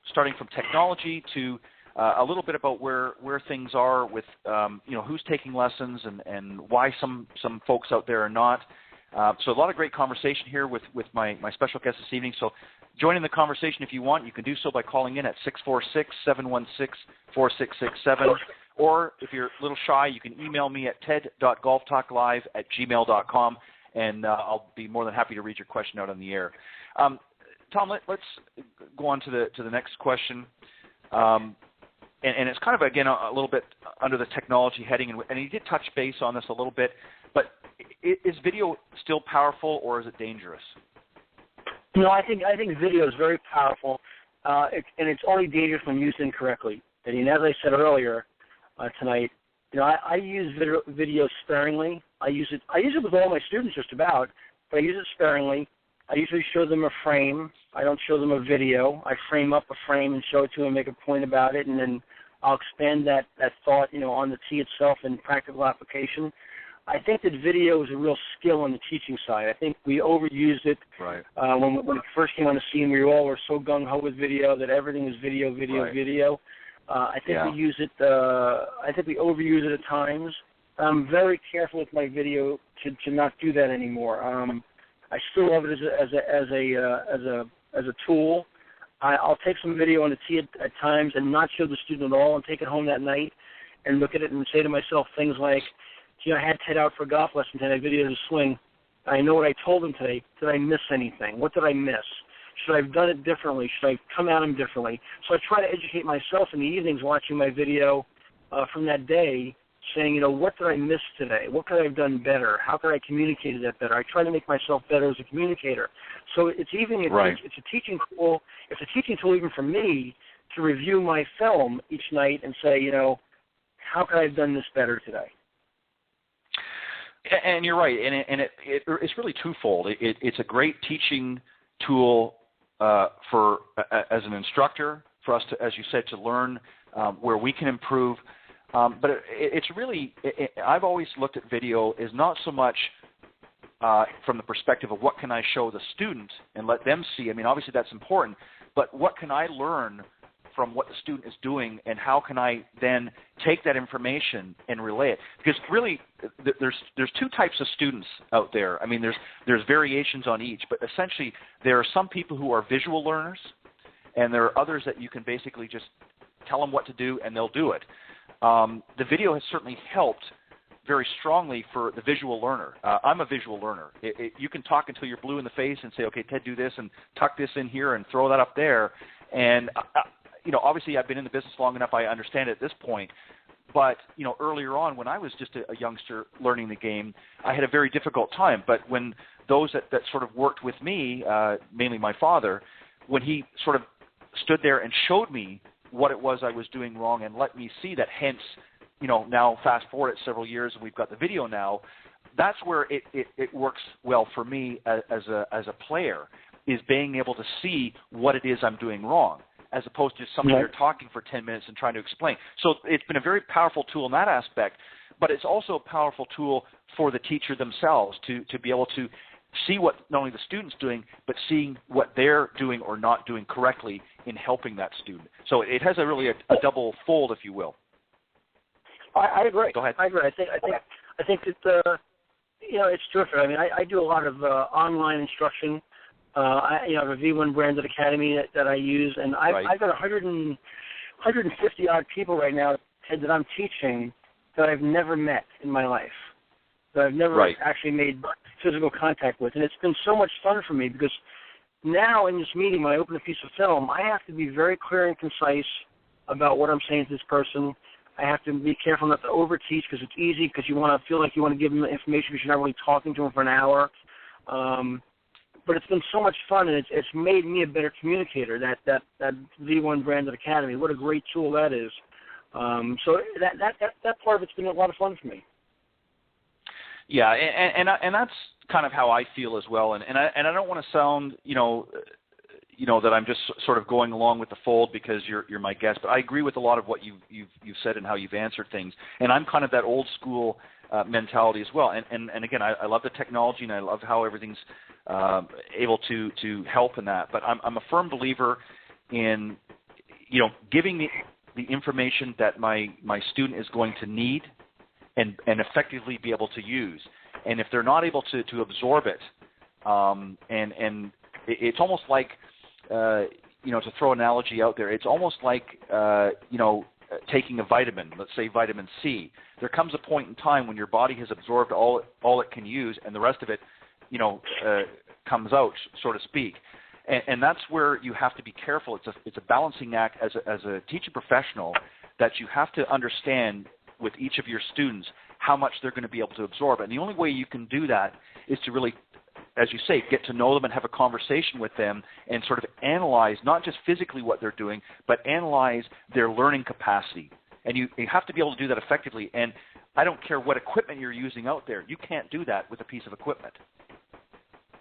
starting from technology to a little bit about where things are with, who's taking lessons and why some folks out there are not. So a lot of great conversation here with my special guest this evening. So join in the conversation if you want. You can do so by calling in at 646-716-4667. Or if you're a little shy, you can email me at ted.golftalklive@gmail.com, and I'll be more than happy to read your question out on the air. Tom, let's go on to the next question. And it's kind of, again, a little bit under the technology heading, and you did touch base on this a little bit, but is video still powerful or is it dangerous? No, I think video is very powerful. and it's only dangerous when used incorrectly. And as I said earlier tonight, I use video sparingly. I use it with all my students just about, but I use it sparingly. I usually show them a frame. I don't show them a video. I frame up a frame and show it to them, make a point about it, and then I'll expand that thought, on the tee itself in practical application. I think that video is a real skill on the teaching side. I think we overused it. Right. When it first came on the scene, we all were so gung-ho with video that everything is video. I think we use it. I think we overuse it at times. I'm very careful with my video to not do that anymore. I still love it as a tool. I'll take some video on the tee at times and not show the student at all, and take it home that night and look at it and say to myself things like, I had Ted out for a golf lesson today. I videoed his swing. I know what I told him today. Did I miss anything? What did I miss? Should I have done it differently? Should I come at him differently? So I try to educate myself in the evenings watching my video from that day, saying, what did I miss today? What could I have done better? How could I communicate that better? I try to make myself better as a communicator. So it's a teaching tool. It's a teaching tool even for me to review my film each night and say, how could I have done this better today? And you're right, and it's really twofold. It's a great teaching tool for as an instructor, for us to, as you said, to learn where we can improve. But it's really, I've always looked at video as not so much from the perspective of what can I show the student and let them see. I mean, obviously that's important, but what can I learn from what the student is doing, and how can I then take that information and relay it? Because really, there's two types of students out there. I mean, there's variations on each, but essentially there are some people who are visual learners, and there are others that you can basically just tell them what to do and they'll do it. The video has certainly helped very strongly for the visual learner. I'm a visual learner. You can talk until you're blue in the face and say, okay, Ted, do this and tuck this in here and throw that up there. And obviously I've been in the business long enough, I understand it at this point. But, earlier on when I was just a youngster learning the game, I had a very difficult time. But when those that sort of worked with me, mainly my father, when he sort of stood there and showed me what it was I was doing wrong and let me see that, hence, now fast forward it several years and we've got the video now, that's where it works well for me as a player, is being able to see what it is I'm doing wrong, as opposed to somebody there talking for 10 minutes and trying to explain. So it's been a very powerful tool in that aspect, but it's also a powerful tool for the teacher themselves to be able to see what not only the student's doing, but seeing what they're doing or not doing correctly in helping that student. So it has a double fold, if you will. I agree. Go ahead. I agree. I think that it's terrific. I mean, I do a lot of online instruction. I have a V1 branded academy that I use, and I've got 150 odd people right now, Ted, that I'm teaching that I've never met in my life, that I've never actually made physical contact with. And it's been so much fun for me, because now in this meeting, when I open a piece of film, I have to be very clear and concise about what I'm saying to this person. I have to be careful not to overteach, because it's easy, because you want to feel like you want to give them the information because you're not really talking to them for an hour. But it's been so much fun, and it's made me a better communicator, that V1 branded academy. What a great tool that is. So that part of it's been a lot of fun for me. Yeah, and that's kind of how I feel as well. And I don't want to sound, that I'm just sort of going along with the fold because you're my guest. But I agree with a lot of what you've said and how you've answered things. And I'm kind of that old school mentality as well. And again, I love the technology, and I love how everything's able to help in that. But I'm a firm believer in giving the information that my student is going to need and effectively be able to use. And if they're not able to absorb it, and it's almost like to throw an analogy out there, it's almost like taking a vitamin, let's say vitamin C. There comes a point in time when your body has absorbed all it can use, and the rest of it comes out, so to speak. And that's where you have to be careful. It's a balancing act as a teaching professional, that you have to understand with each of your students how much they're going to be able to absorb. And the only way you can do that is to really as you say, get to know them and have a conversation with them and sort of analyze not just physically what they're doing, but analyze their learning capacity. And you have to be able to do that effectively. And I don't care what equipment you're using out there. You can't do that with a piece of equipment.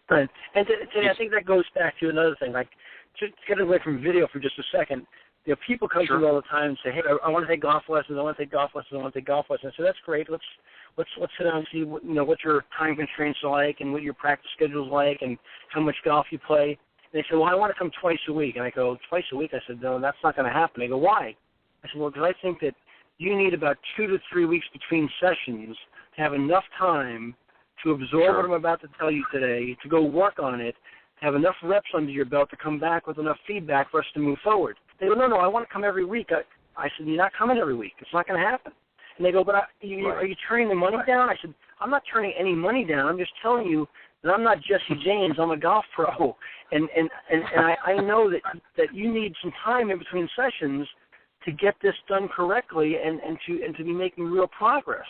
Right. And I think that goes back to another thing. Like, to get away from video for just a second, you know, people come to me all the time and say, hey, I want to take golf lessons, I want to take golf lessons, I want to take golf lessons. So that's great. Let's sit down and see what, you know, what your time constraints are like and what your practice schedule is like and how much golf you play. And they say, well, I want to come twice a week. And I go, twice a week? I said, no, that's not going to happen. They go, why? I said, well, because I think that you need about 2 to 3 weeks between sessions to have enough time to absorb what I'm about to tell you today, to go work on it, to have enough reps under your belt to come back with enough feedback for us to move forward. They go, no, I want to come every week. I said, you're not coming every week. It's not going to happen. And they go, but are you turning the money down? I said, I'm not turning any money down. I'm just telling you that I'm not Jesse James. I'm a golf pro. And I know that you need some time in between sessions to get this done correctly and to be making real progress.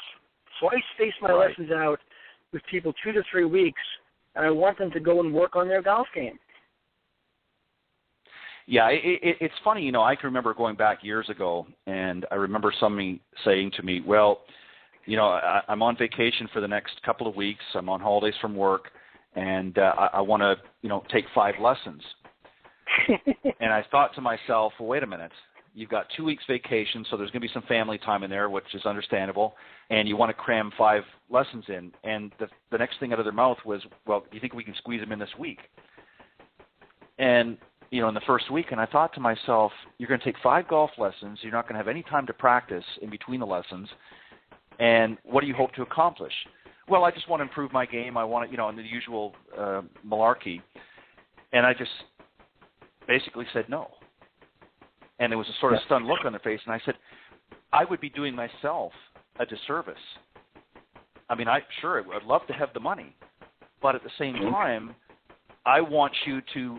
So I space my lessons out with people 2 to 3 weeks, and I want them to go and work on their golf game. Yeah, it's funny, you know, I can remember going back years ago, and I remember somebody saying to me, well, you know, I'm on vacation for the next couple of weeks, I'm on holidays from work, and I want to, you know, take 5 lessons. And I thought to myself, well, wait a minute, you've got 2 weeks vacation, so there's going to be some family time in there, which is understandable, and you want to cram 5 lessons in. And the next thing out of their mouth was, well, do you think we can squeeze them in this week? And, you know, in the first week, and I thought to myself, you're going to take 5 golf lessons, you're not going to have any time to practice in between the lessons, and what do you hope to accomplish? Well, I just want to improve my game. I want to, you know, in the usual malarkey. And I just basically said no. And there was a sort of stunned look on their face, and I said, I would be doing myself a disservice. I mean, I'd love to have the money, but at the same time, I want you to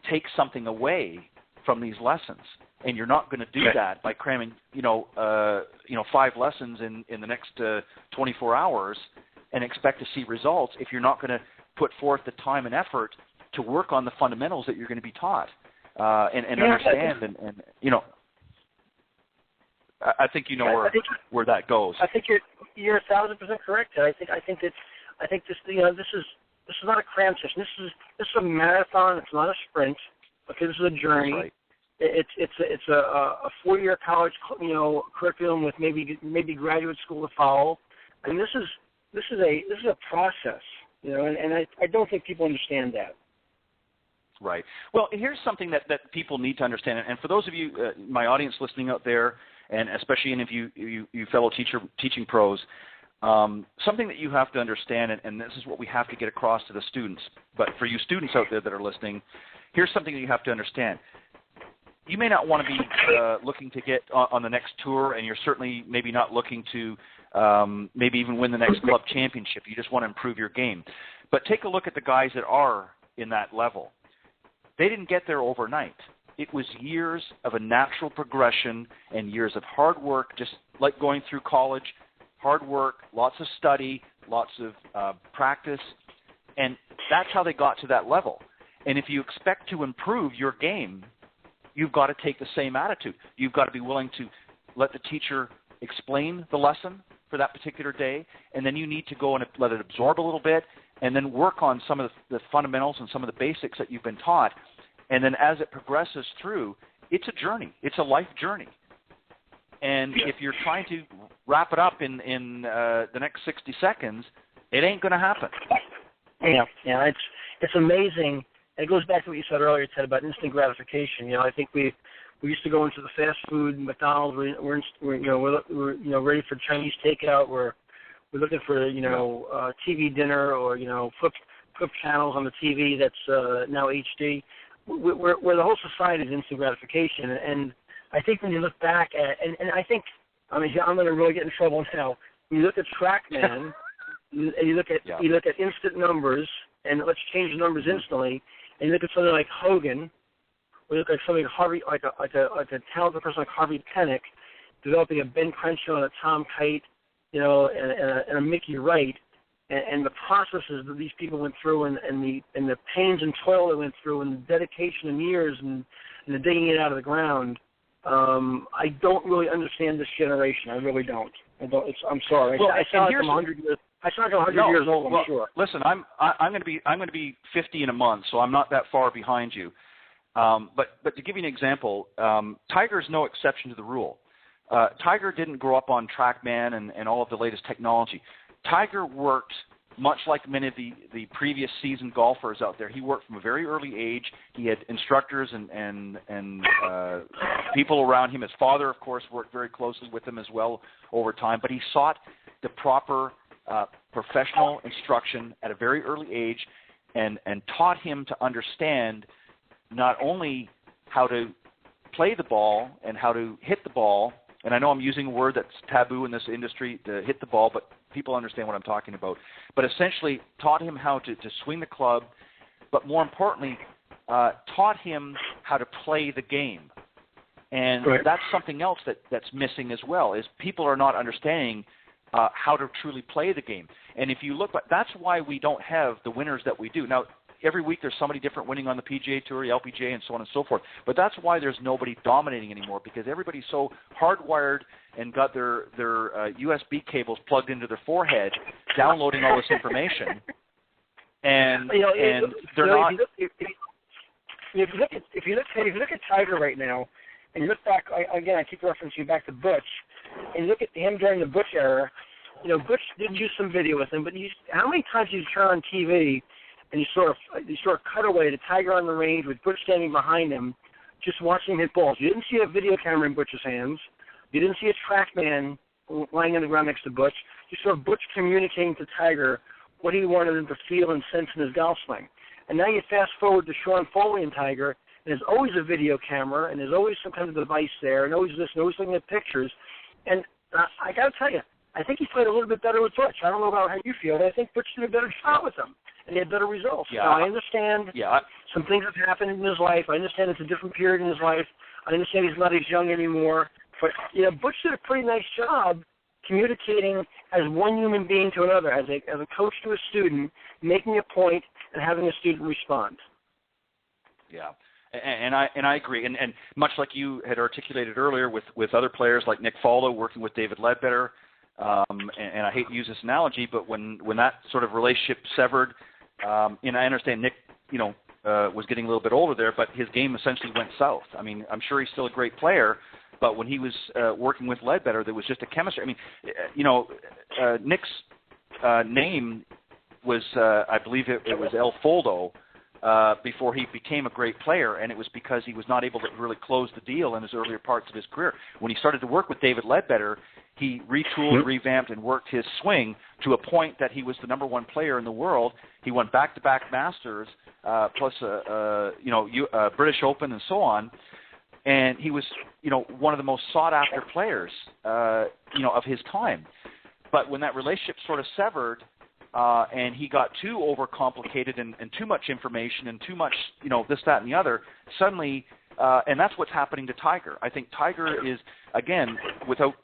take something away from these lessons, and you're not going to do that by cramming, 5 lessons in the next 24 hours and expect to see results if you're not going to put forth the time and effort to work on the fundamentals that you're going to be taught. And understand, and you know, I think you know where that goes. I think you're 1,000% correct. I think this is not a cram session. This is a marathon. It's not a sprint. Okay, this is a journey. Right. It's a 4-year college curriculum with maybe graduate school to follow. I mean, this is a process. You know, and I don't think people understand that. Right. Well, here's something that people need to understand, and for those of you, my audience listening out there, and especially any of you fellow teaching pros, something that you have to understand, and this is what we have to get across to the students, but for you students out there that are listening, here's something that you have to understand. You may not want to be looking to get on the next tour, and you're certainly maybe not looking to maybe even win the next club championship. You just want to improve your game. But take a look at the guys that are in that level. They didn't get there overnight. It was years of a natural progression and years of hard work, just like going through college, hard work, lots of study, lots of practice, and that's how they got to that level. And if you expect to improve your game, you've got to take the same attitude. You've got to be willing to let the teacher explain the lesson for that particular day, and then you need to go and let it absorb a little bit, and then work on some of the fundamentals and some of the basics that you've been taught. And then as it progresses through, it's a journey. It's a life journey. And if you're trying to wrap it up in the next 60 seconds, it ain't going to happen. Yeah, it's amazing. It goes back to what you said earlier, Ted, about instant gratification. You know, I think we used to go into the fast food, McDonald's. We're ready for Chinese takeout. We're looking for TV dinner or flip channels on the TV that's now HD. Where the whole society is instant gratification, and I think when you look back at and I think I'm going to really get in trouble now. When you look at TrackMan and you look at instant numbers, and let's change the numbers instantly, and you look at something like Hogan, or you look at something like Harvey, like a talented person like Harvey Penick, developing a Ben Crenshaw and a Tom Kite, and a Mickey Wright. and the processes that these people went through, and the pains and toil they went through, and the dedication and years, and the digging it out of the ground. I don't really understand this generation. I really don't. I'm sorry. Well, I sound like I'm 100 years. I sound like I'm 100 years old. I'm sure. Listen, I'm going to be 50 in a month, so I'm not that far behind you. But to give you an example, Tiger's no exception to the rule. Tiger didn't grow up on TrackMan and all of the latest technology. Tiger worked much like many of the previous seasoned golfers out there. He worked from a very early age. He had instructors and people around him. His father, of course, worked very closely with him as well over time. But he sought the proper professional instruction at a very early age and taught him to understand not only how to play the ball and how to hit the ball, and I know I'm using a word that's taboo in this industry, to hit the ball, but people understand what I'm talking about, but essentially taught him how to swing the club, but more importantly, taught him how to play the game. And right. That's something else that's missing as well, is people are not understanding how to truly play the game. And if you look, that's why we don't have the winners that we do. Now, every week there's somebody different winning on the PGA Tour, the LPGA, and so on and so forth. But that's why there's nobody dominating anymore, because everybody's so hardwired and got their USB cables plugged into their forehead, downloading all this information, and they're not. If you look at Tiger right now, and you look back again, I keep referencing back to Butch, and you look at him during the Butch era. Butch did use some video with him, but how many times did you turn on TV and you sort of cut away to Tiger on the range with Butch standing behind him, just watching him hit balls? You didn't see a video camera in Butch's hands. You didn't see a TrackMan lying on the ground next to Butch. You saw Butch communicating to Tiger what he wanted him to feel and sense in his golf swing. And now you fast forward to Sean Foley and Tiger, and there's always a video camera, and there's always some kind of device there, and always this, and always looking at pictures. And I got to tell you, I think he played a little bit better with Butch. I don't know about how you feel, but I think Butch did a better job with him, and he had better results. Yeah. Now, I understand some things have happened in his life. I understand it's a different period in his life. I understand he's not as young anymore. But, Butch did a pretty nice job communicating as one human being to another, as a coach to a student, making a point and having a student respond. Yeah. And I agree. And much like you had articulated earlier with other players like Nick Faldo working with David Ledbetter, and I hate to use this analogy, but when that sort of relationship severed, and I understand Nick, was getting a little bit older there, but his game essentially went south. I mean, I'm sure he's still a great player, but when he was working with Ledbetter, there was just a chemistry. I mean, Nick's name was, I believe it was El Foldo, before he became a great player, and it was because he was not able to really close the deal in his earlier parts of his career. When he started to work with David Ledbetter, he retooled, revamped, and worked his swing to a point that he was the number one player in the world. He won back-to-back Masters, plus British Open and so on, and he was, one of the most sought-after players, of his time. But when that relationship sort of severed, and he got too overcomplicated and too much information and too much, this, that, and the other, suddenly, and that's what's happening to Tiger. I think Tiger is, again, without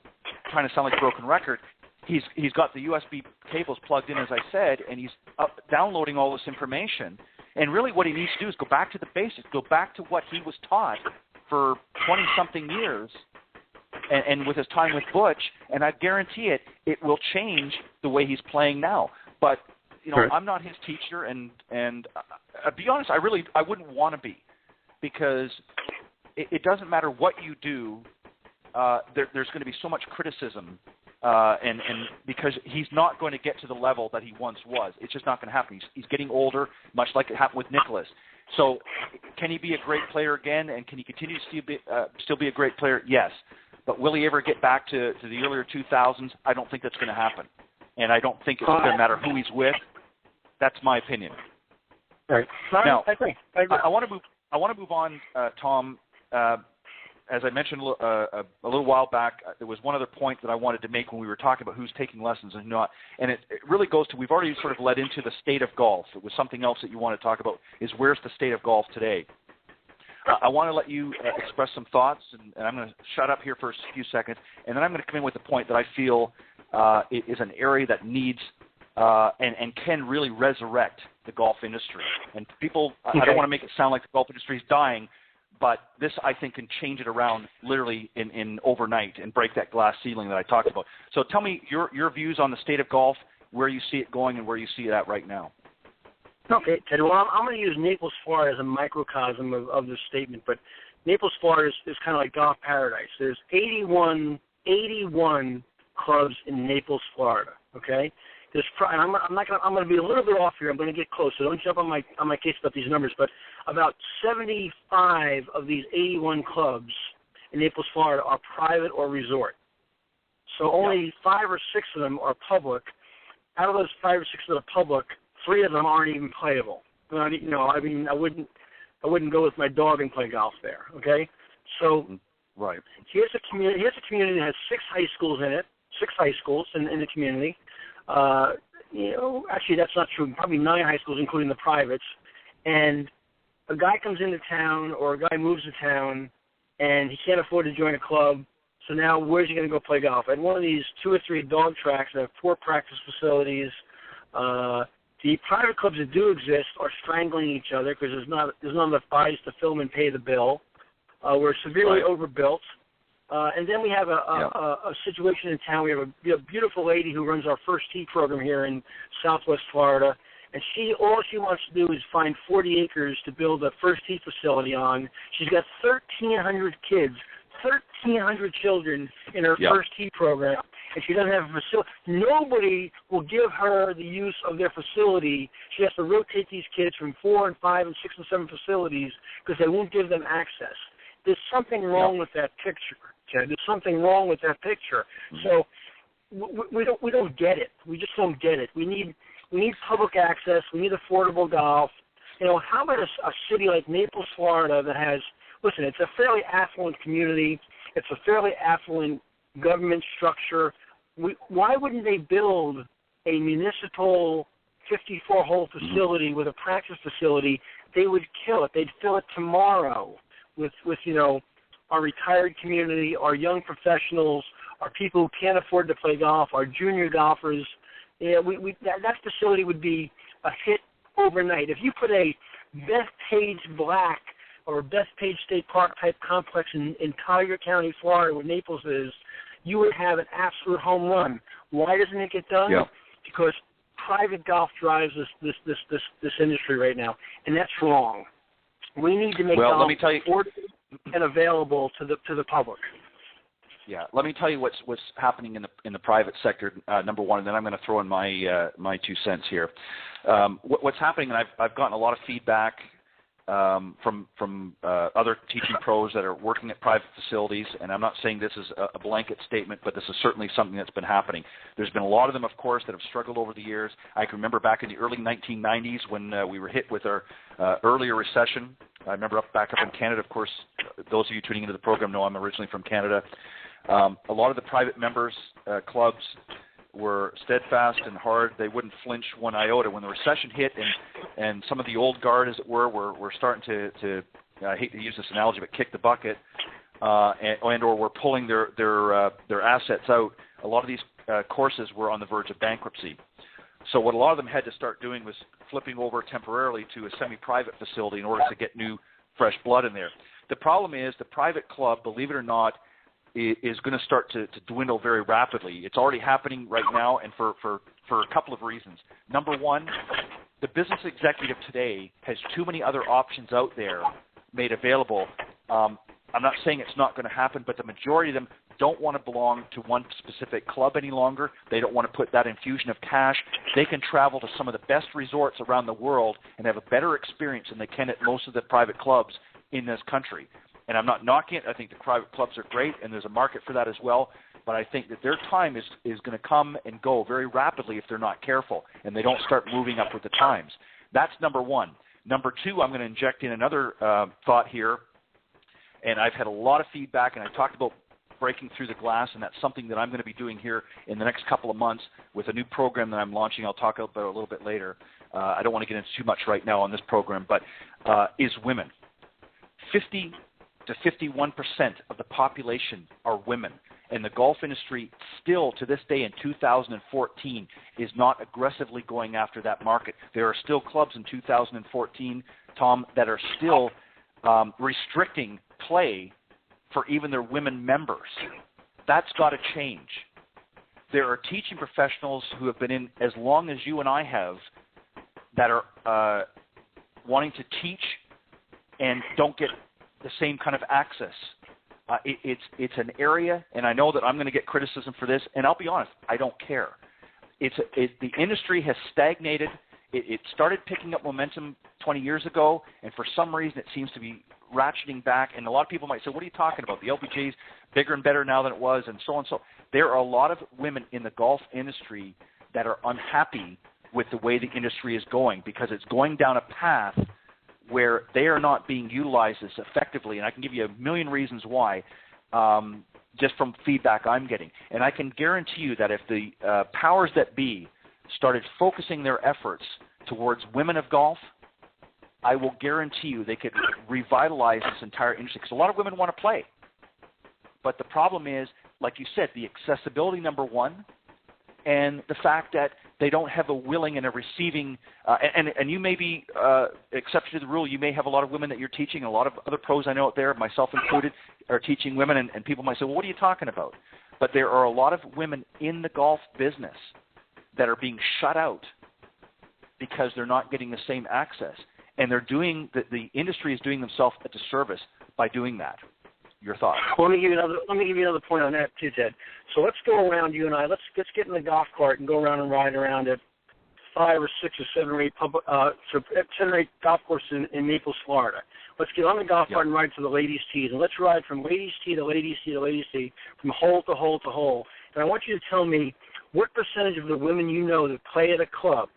trying to sound like a broken record, he's got the USB cables plugged in, as I said, and he's downloading all this information. And really what he needs to do is go back to the basics, go back to what he was taught for 20-something years, and with his time with Butch, and I guarantee it will change the way he's playing now. But, Sure. I'm not his teacher, and I'll be honest, I wouldn't want to be, because it doesn't matter what you do, there's going to be so much criticism, and because he's not going to get to the level that he once was. It's just not going to happen. He's getting older, much like it happened with Nicklaus. So can he be a great player again, and can he continue to still be a great player? Yes. But will he ever get back to the earlier 2000s? I don't think that's going to happen. And I don't think it's going to matter who he's with. That's my opinion. Right. Now, I agree. I want to move on, Tom. As I mentioned a little while back, there was one other point that I wanted to make when we were talking about who's taking lessons and not. And it really goes to, we've already sort of led into the state of golf. It was something else that you want to talk about, is where's the state of golf today? I want to let you express some thoughts, and I'm going to shut up here for a few seconds, and then I'm going to come in with a point that I feel is an area that needs and can really resurrect the golf industry. And people, I don't want to make it sound like the golf industry is dying, but this, I think, can change it around literally in overnight and break that glass ceiling that I talked about. So tell me your views on the state of golf, where you see it going and where you see it at right now. Okay, Ted. Well, I'm going to use Naples, Florida as a microcosm of this statement, but Naples, Florida is kind of like golf paradise. There's 81 clubs in Naples, Florida. Okay, and I'm going to be a little bit off here. I'm going to get close, so don't jump on my case about these numbers. But about 75 of these 81 clubs in Naples, Florida, are private or resort. So only 5 or 6 of them are public. Out of those 5 or 6 that are public, 3 of them aren't even playable. I wouldn't go with my dog and play golf there. Okay, so right. Here's a community that has 6 high schools in it. 6 high schools in the community. Actually, that's not true. Probably 9 high schools, including the privates. And a guy comes into town, or a guy moves to town, and he can't afford to join a club. So now, where's he going to go play golf? At one of these 2 or 3 dog tracks that have 4 practice facilities. The private clubs that do exist are strangling each other because there's not enough bodies to fill and pay the bill. We're severely overbuilt. And then we have a situation in town. We have a beautiful lady who runs our First Tee program here in Southwest Florida, and all she wants to do is find 40 acres to build a First Tee facility on. She's got 1,300 kids, 1,300 children in her First Tee program, and she doesn't have a facility. Nobody will give her the use of their facility. She has to rotate these kids from 4 and 5 and 6 and 7 facilities because they won't give them access. There's something wrong with that picture, Ted. There's something wrong with that picture. So we don't get it. We just don't get it. We need public access. We need affordable golf. How about a city like Naples, Florida that has, listen, it's a fairly affluent community. It's a fairly affluent government structure. Why wouldn't they build a municipal 54-hole facility with a practice facility? They would kill it. They'd fill it tomorrow with our retired community, our young professionals, our people who can't afford to play golf, our junior golfers. That facility would be a hit overnight. If you put a Bethpage Black or Bethpage State Park type complex in Collier County, Florida, where Naples is, you would have an absolute home run. Why doesn't it get done? Yep. Because private golf drives this industry right now, and that's wrong. We need to make golf affordable and available to the public. Yeah, let me tell you what's happening in the private sector. Number one, and then I'm going to throw in my 2 cents here. What's happening, and I've gotten a lot of feedback from other teaching pros that are working at private facilities, and I'm not saying this is a blanket statement, but this is certainly something that's been happening. There's been a lot of them, of course, that have struggled over the years. I can remember back in the early 1990s when we were hit with our earlier recession. I remember back up in Canada, of course, those of you tuning into the program know I'm originally from Canada. A lot of the private members, clubs, were steadfast and hard. They wouldn't flinch one iota. When the recession hit and some of the old guard, as it were starting to I hate to use this analogy, but kick the bucket, and or were pulling their assets out, a lot of these courses were on the verge of bankruptcy. So what a lot of them had to start doing was flipping over temporarily to a semi-private facility in order to get new, fresh blood in there. The problem is the private club, believe it or not, is going to start to dwindle very rapidly. It's already happening right now, and for a couple of reasons. Number one, the business executive today has too many other options out there made available. I'm not saying it's not going to happen, but the majority of them don't want to belong to one specific club any longer. They don't want to put that infusion of cash. They can travel to some of the best resorts around the world and have a better experience than they can at most of the private clubs in this country. And I'm not knocking it. I think the private clubs are great, and there's a market for that as well. But I think that their time is going to come and go very rapidly if they're not careful and they don't start moving up with the times. That's number one. Number two, I'm going to inject in another thought here. And I've had a lot of feedback, and I talked about breaking through the glass, and that's something that I'm going to be doing here in the next couple of months with a new program that I'm launching. I'll talk about it a little bit later. I don't want to get into too much right now on this program, but is women. 50 to 51% of the population are women. And the golf industry still, to this day in 2014, is not aggressively going after that market. There are still clubs in 2014, Tom, that are still restricting play for even their women members. That's got to change. There are teaching professionals who have been in as long as you and I have that are wanting to teach and don't get the same kind of access. It's an area, and I know that I'm going to get criticism for this, and I'll be honest, I don't care. The industry has stagnated. It started picking up momentum 20 years ago, and for some reason it seems to be ratcheting back. And a lot of people might say, what are you talking about? The LPGA is bigger and better now than it was, and so on. So there are a lot of women in the golf industry that are unhappy with the way the industry is going because it's going down a path where they are not being utilized as effectively. And I can give you a million reasons why, just from feedback I'm getting. And I can guarantee you that if the powers that be started focusing their efforts towards women of golf, I will guarantee you they could revitalize this entire industry. Because a lot of women want to play. But the problem is, like you said, the accessibility, number one, and the fact that they don't have a willing and a receiving, and you may be exception to the rule. You may have a lot of women that you're teaching, and a lot of other pros I know out there, myself included, are teaching women, and people might say, well, what are you talking about? But there are a lot of women in the golf business that are being shut out because they're not getting the same access. And they're doing, the industry is doing themselves a disservice by doing that. Your thoughts? Well, let me give you another point on that too, Ted. So let's go around, you and I. Let's get in the golf cart and go around and ride around at 5 or 6 or 7 or 8 7 or 8 golf courses in Naples, Florida. Let's get on the golf cart and ride to the ladies' tees, and let's ride from ladies' tee to ladies' tee to ladies' tee, from hole to hole to hole. And I want you to tell me what percentage of the women you know that play at a club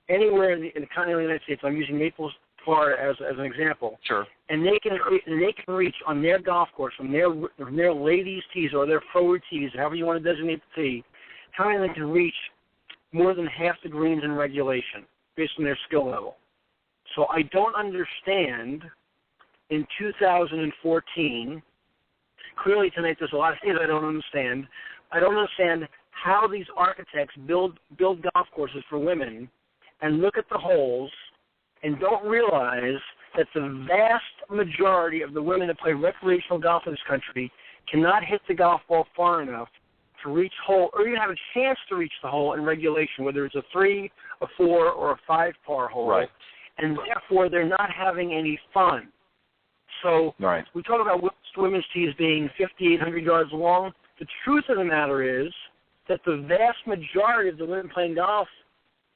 anywhere in the continental United States. I'm using Naples, Florida as an example. Sure. And they can reach on their golf course from their ladies' tees or their forward tees, however you want to designate the tee, how many they can reach more than half the greens in regulation based on their skill level. So I don't understand in 2014, clearly tonight there's a lot of things I don't understand. I don't understand how these architects build golf courses for women and look at the holes and don't realize that the vast majority of the women that play recreational golf in this country cannot hit the golf ball far enough to reach hole, or even have a chance to reach the hole in regulation, whether it's a 3, a 4, or a 5-par hole. Right. And therefore, they're not having any fun. So we talk about women's tees being 5,800 yards long. The truth of the matter is that the vast majority of the women playing golf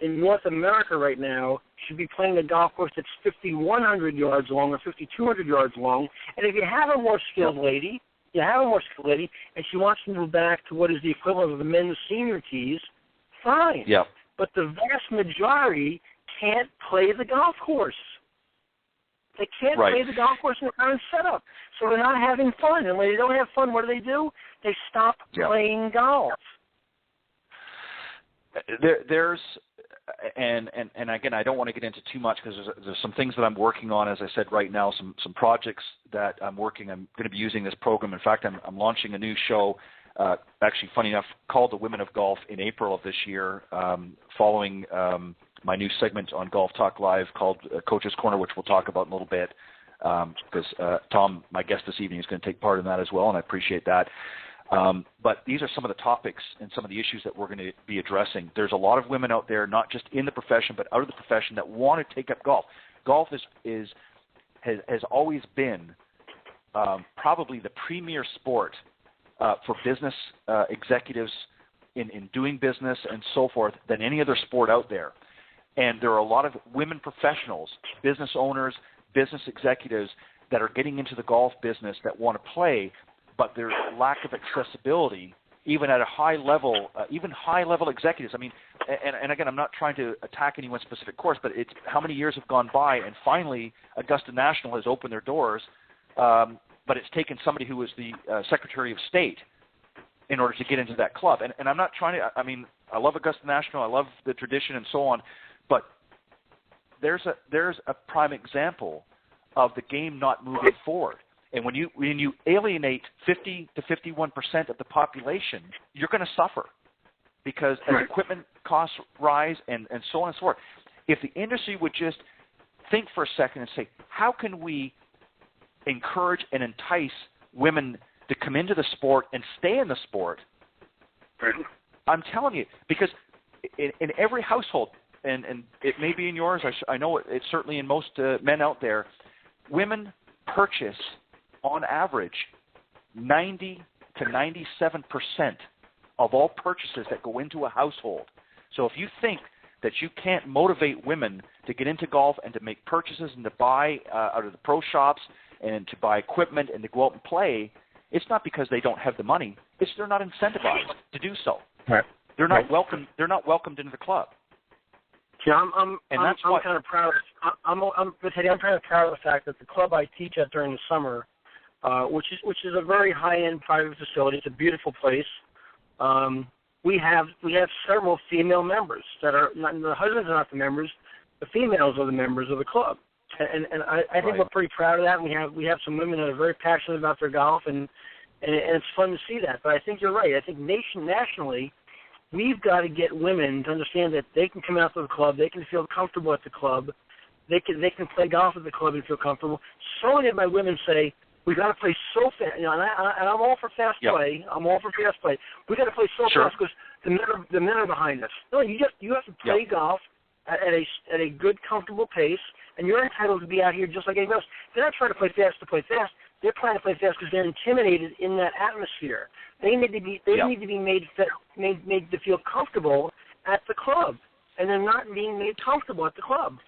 in North America right now should be playing a golf course that's 5,100 yards long or 5,200 yards long. And if you have a more skilled lady, and she wants to move back to what is the equivalent of the men's senior tees, fine. Yeah. But the vast majority can't play the golf course. They can't play the golf course in the current setup. So they're not having fun. And when they don't have fun, what do? They stop playing golf. There's and again, I don't want to get into too much because there's some things that I'm working on, as I said right now, some projects that I'm working. I'm going to be using this program. In fact, I'm launching a new show, actually, funny enough, called The Women of Golf in April of this year, following my new segment on Golf Talk Live called Coach's Corner, which we'll talk about in a little bit, because Tom, my guest this evening, is going to take part in that as well, and I appreciate that. But these are some of the topics and some of the issues that we're going to be addressing. There's a lot of women out there, not just in the profession, but out of the profession, that want to take up golf. Golf has always been probably the premier sport for business executives in doing business and so forth than any other sport out there. And there are a lot of women professionals, business owners, business executives that are getting into the golf business that want to play, but there's lack of accessibility, even at a high level, even high-level executives. I mean, and again, I'm not trying to attack any one specific course, but it's how many years have gone by, and finally Augusta National has opened their doors, but it's taken somebody who was the Secretary of State in order to get into that club. And I'm not trying to, I mean, I love Augusta National, I love the tradition and so on, but there's a prime example of the game not moving forward. And when you alienate 50 to 51% of the population, you're going to suffer because as equipment costs rise and so on and so forth. If the industry would just think for a second and say, how can we encourage and entice women to come into the sport and stay in the sport? I'm telling you, because in every household, and it may be in yours, I know it's certainly in most men out there, women purchase, on average, 90 to 97% of all purchases that go into a household. So if you think that you can't motivate women to get into golf and to make purchases and to buy out of the pro shops and to buy equipment and to go out and play, it's not because they don't have the money. It's they're not incentivized to do so. Right. They're not welcome. They're not welcomed into the club. Yeah, I'm kind of proud. I'm kind of proud of the fact that the club I teach at during the summer, which is a very high-end private facility. It's a beautiful place. We have several female members that are not, the husbands are not the members. The females are the members of the club, and I think we're pretty proud of that. And we have some women that are very passionate about their golf, and it's fun to see that. But I think you're right. I think nationally, we've got to get women to understand that they can come out to the club, they can feel comfortable at the club, they can play golf at the club and feel comfortable. So many of my women say, we got to play so fast, and I'm all for fast play. I'm all for fast play. We got to play so fast because the men are behind us. No, you have to play golf at a good, comfortable pace, and you're entitled to be out here just like anybody else. They're not trying to play fast to play fast. They're trying to play fast because they're intimidated in that atmosphere. They need to be made to feel comfortable at the club, and they're not being made comfortable at the club.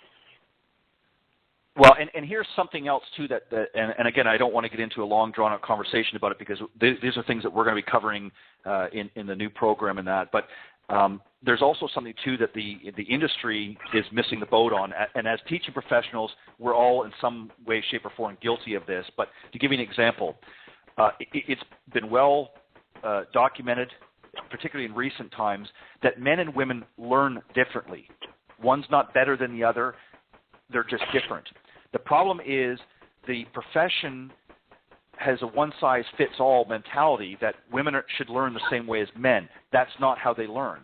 Well, and here's something else too and again, I don't want to get into a long, drawn-out conversation about it because these are things that we're going to be covering in the new program and that. But there's also something too that the industry is missing the boat on. And as teaching professionals, we're all in some way, shape, or form guilty of this. But to give you an example, it's been well documented, particularly in recent times, that men and women learn differently. One's not better than the other. They're just different. The problem is the profession has a one-size-fits-all mentality that women should learn the same way as men. That's not how they learn.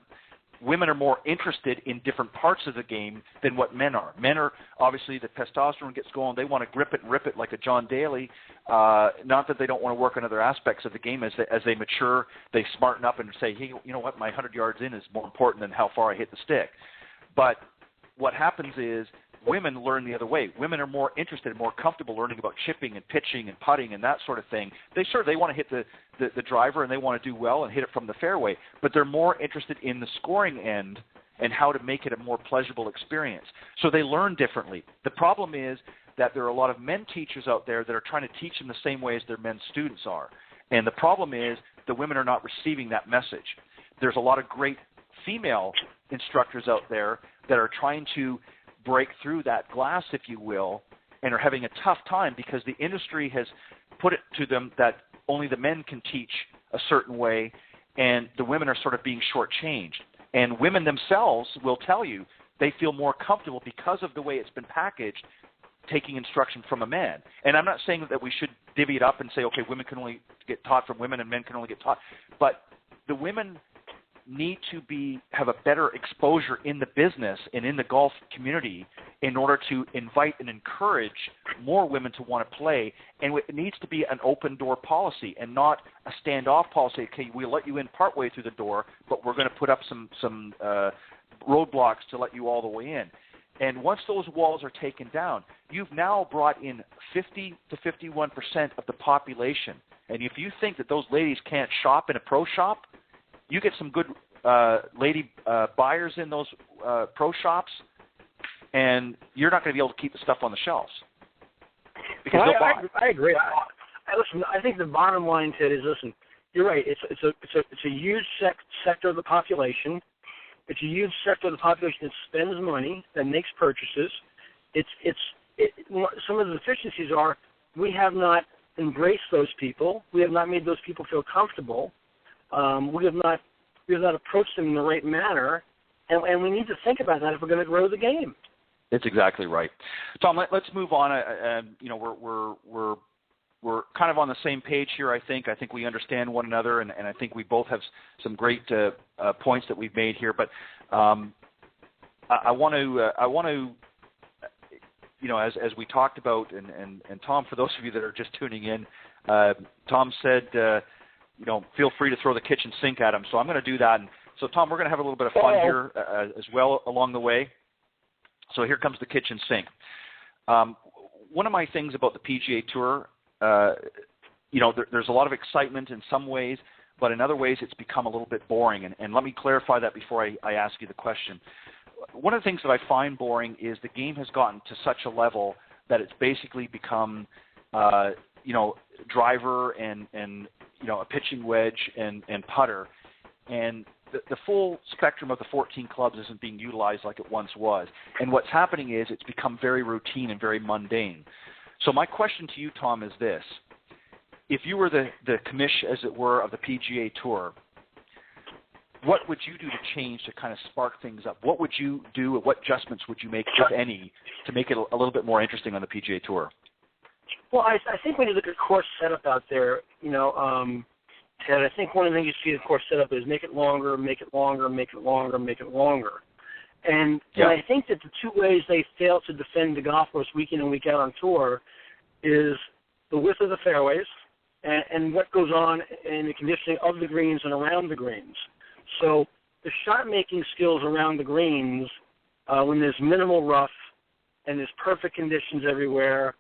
Women are more interested in different parts of the game than what men are. Men are, obviously, the testosterone gets going. They want to grip it and rip it like a John Daly. Not that they don't want to work on other aspects of the game. As they mature, they smarten up and say, hey, you know what, my 100 yards in is more important than how far I hit the stick. But what happens is women learn the other way. Women are more interested and more comfortable learning about chipping and pitching and putting and that sort of thing. They want to hit the driver and they want to do well and hit it from the fairway, but they're more interested in the scoring end and how to make it a more pleasurable experience. So they learn differently. The problem is that there are a lot of men teachers out there that are trying to teach them the same way as their men students are. And the problem is the women are not receiving that message. There's a lot of great female instructors out there that are trying to break through that glass, if you will, and are having a tough time because the industry has put it to them that only the men can teach a certain way, and the women are sort of being shortchanged. And women themselves will tell you they feel more comfortable because of the way it's been packaged, taking instruction from a man. And I'm not saying that we should divvy it up and say, okay, women can only get taught from women and men can only get taught, but the women need to have a better exposure in the business and in the golf community in order to invite and encourage more women to want to play. And it needs to be an open door policy and not a standoff policy. Okay, we'll let you in partway through the door, but we're going to put up some roadblocks to let you all the way in. And once those walls are taken down, you've now brought in 50 to 51% of the population. And if you think that those ladies can't shop in a pro shop, you get some good lady buyers in those pro shops, and you're not going to be able to keep the stuff on the shelves. Because I agree. Listen, I think the bottom line, Ted, is listen. You're right. It's a huge sector of the population. It's a huge sector of the population that spends money, that makes purchases. Some of the deficiencies are we have not embraced those people. We have not made those people feel comfortable. We have not approached them in the right manner, and we need to think about that if we're going to grow the game. It's exactly right, Tom. Let's move on. We're we're kind of on the same page here. I think we understand one another, and I think we both have some great points that we've made here. But I want to, you know, as we talked about, and Tom, for those of you that are just tuning in, Tom said, you know, feel free to throw the kitchen sink at him. So I'm going to do that. And so, Tom, we're going to have a little bit of fun here as well along the way. So here comes the kitchen sink. One of my things about the PGA Tour, you know, there's a lot of excitement in some ways, but in other ways it's become a little bit boring. And let me clarify that before I ask you the question. One of the things that I find boring is the game has gotten to such a level that it's basically become, you know, driver and you know, a pitching wedge and putter. And the full spectrum of the 14 clubs isn't being utilized like it once was. And what's happening is it's become very routine and very mundane. So my question to you, Tom, is this. If you were the commish, as it were, of the PGA Tour, what would you do to change to kind of spark things up? What would you do? What adjustments would you make, if any, to make it a little bit more interesting on the PGA Tour? Well, I think when you look at course setup out there, you know, Ted, I think one of the things you see the course setup is make it longer, make it longer, make it longer, make it longer. And I think that the two ways they fail to defend the golf course week in and week out on tour is the width of the fairways and what goes on in the conditioning of the greens and around the greens. So the shot-making skills around the greens, when there's minimal rough and there's perfect conditions everywhere,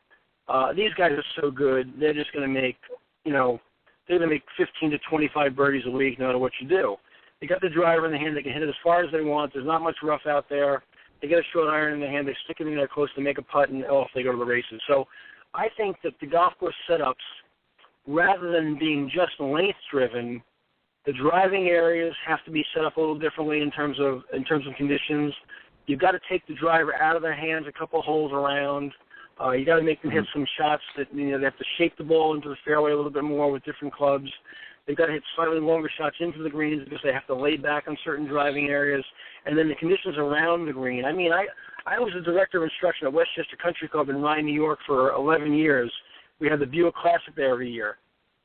these guys are so good, they're just going to make, you know, they're going to make 15 to 25 birdies a week no matter what you do. They got the driver in the hand. They can hit it as far as they want. There's not much rough out there. They get a short iron in the hand. They stick it in there close to make a putt, and off they go to the races. So I think that the golf course setups, rather than being just length-driven, the driving areas have to be set up a little differently in terms of conditions. You've got to take the driver out of their hands a couple holes around. You got to make them hit some shots that, you know, they have to shape the ball into the fairway a little bit more with different clubs. They've got to hit slightly longer shots into the greens because they have to lay back on certain driving areas. And then the conditions around the green. I mean, I was a director of instruction at Westchester Country Club in Rye, New York for 11 years. We had the Buick Classic there every year.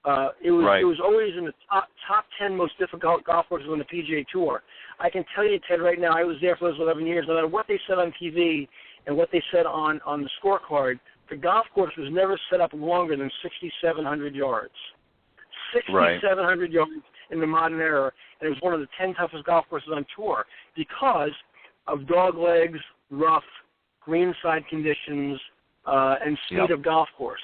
It was always in the top 10 most difficult golf courses on the PGA Tour. I can tell you, Ted, right now, I was there for those 11 years. No matter what they said on TV and what they said on the scorecard, the golf course was never set up longer than 6,700 yards. 6,700 yards in the modern era, and it was one of the 10 toughest golf courses on tour because of dog legs, rough, greenside conditions, and speed of golf course.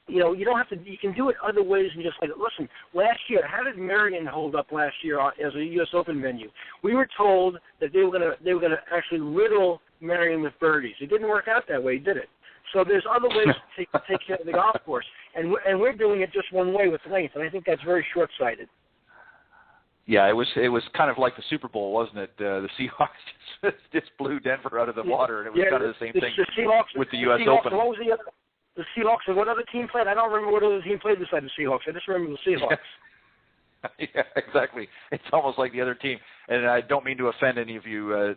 You know, you don't have to. You can do it other ways than just like, listen, last year, how did Marion hold up last year as a U.S. Open venue? We were told that they were going to actually riddle Marion with birdies. It didn't work out that way, did it? So there's other ways to take care of the golf course, and we're doing it just one way with length, and I think that's very short-sighted. Yeah, it was kind of like the Super Bowl, wasn't it? The Seahawks just blew Denver out of the water, and it was kind of the same thing with the U.S. Open. What was the Seahawks, and what other team played? I don't remember what other team played beside the Seahawks. I just remember the Seahawks. Yeah, exactly. It's almost like the other team. And I don't mean to offend any of you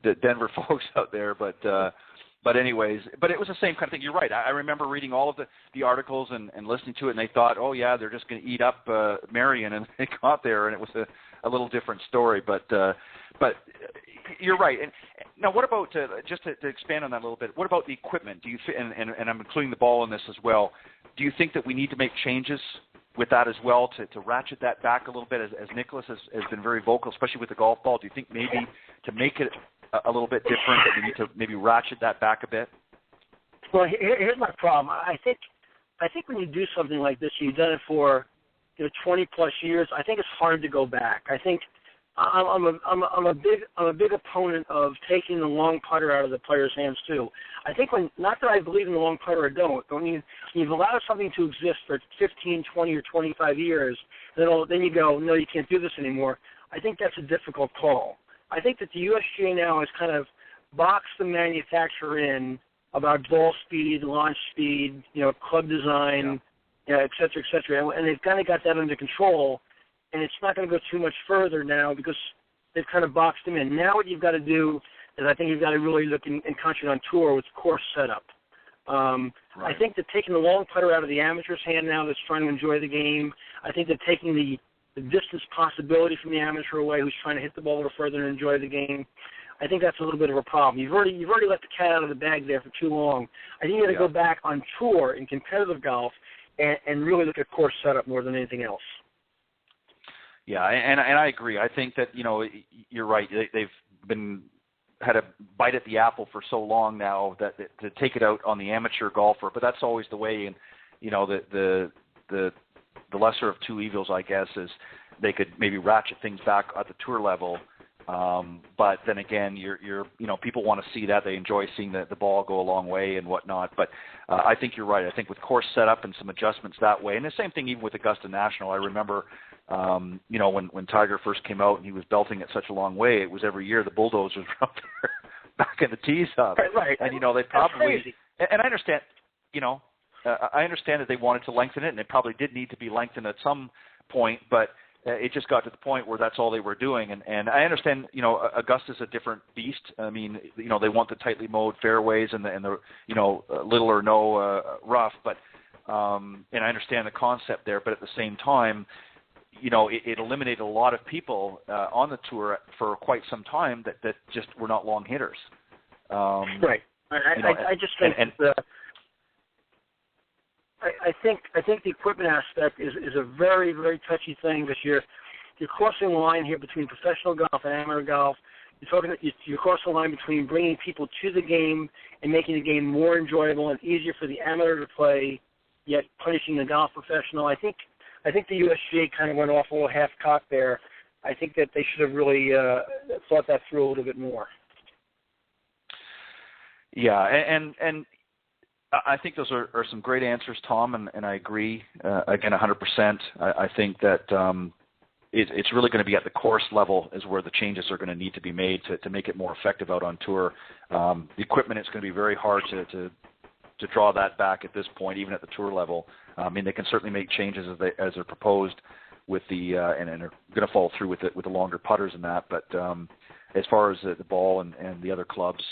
the Denver folks out there, but anyways, but it was the same kind of thing. You're right. I remember reading all of the articles and listening to it, and they thought, oh, yeah, they're just going to eat up Marion, and they got there, and it was a little different story. But you're right. And now, what about just to expand on that a little bit? What about the equipment? Do you and I'm including the ball in this as well? Do you think that we need to make changes with that as well to ratchet that back a little bit? As Nicholas has been very vocal, especially with the golf ball. Do you think maybe to make it a little bit different, that we need to maybe ratchet that back a bit? Well, here's my problem. I think when you do something like this, you've done it for 20 plus years. I think it's hard to go back. I think I'm a big opponent of taking the long putter out of the player's hands too. I think not that I believe in the long putter or don't. You've allowed something to exist for 15, 20, or 25 years, then you go, no, you can't do this anymore. I think that's a difficult call. I think that the USGA now has kind of boxed the manufacturer in about ball speed, launch speed, club design, et cetera, and they've kind of got that under control. And it's not going to go too much further now because they've kind of boxed them in. Now what you've got to do is I think you've got to really look and concentrate on tour with course setup. I think that taking the long putter out of the amateur's hand now that's trying to enjoy the game, I think that taking the distance possibility from the amateur away who's trying to hit the ball a little further and enjoy the game, I think that's a little bit of a problem. You've already let the cat out of the bag there for too long. I think you got to go back on tour in competitive golf and really look at course setup more than anything else. Yeah, and I agree. I think that, you're right. They've had a bite at the apple for so long now that to take it out on the amateur golfer, but that's always the way. And the lesser of two evils, I guess, is they could maybe ratchet things back at the tour level. But then again, you're people want to see that. They enjoy seeing the ball go a long way and whatnot. But I think you're right. I think with course setup and some adjustments that way, and the same thing even with Augusta National. I remember, when Tiger first came out and he was belting it such a long way, it was every year the bulldozers were up there back in the tees up. Right. And they probably, and I understand, I understand that they wanted to lengthen it, and it probably did need to be lengthened at some point, but it just got to the point where that's all they were doing. And I understand, Augusta's a different beast. I mean, they want the tightly mowed fairways and the little or no rough, but and I understand the concept there, but at the same time, it eliminated a lot of people on the tour for quite some time that just were not long hitters. Right. I just think I think the equipment aspect is a very, very touchy thing this year. You're crossing the line here between professional golf and amateur golf. You're crossing the line between bringing people to the game and making the game more enjoyable and easier for the amateur to play, yet punishing the golf professional. I think the USGA kind of went off a little half-cocked there. I think that they should have really thought that through a little bit more. Yeah, and I think those are some great answers, Tom, and I agree, again, 100%. I think that it's really going to be at the course level is where the changes are going to need to be made to make it more effective out on tour. The equipment, it's going to be very hard to draw that back at this point, even at the tour level. I mean, they can certainly make changes as they're proposed with the and are going to follow through with the longer putters and that. But as far as the ball and the other clubs,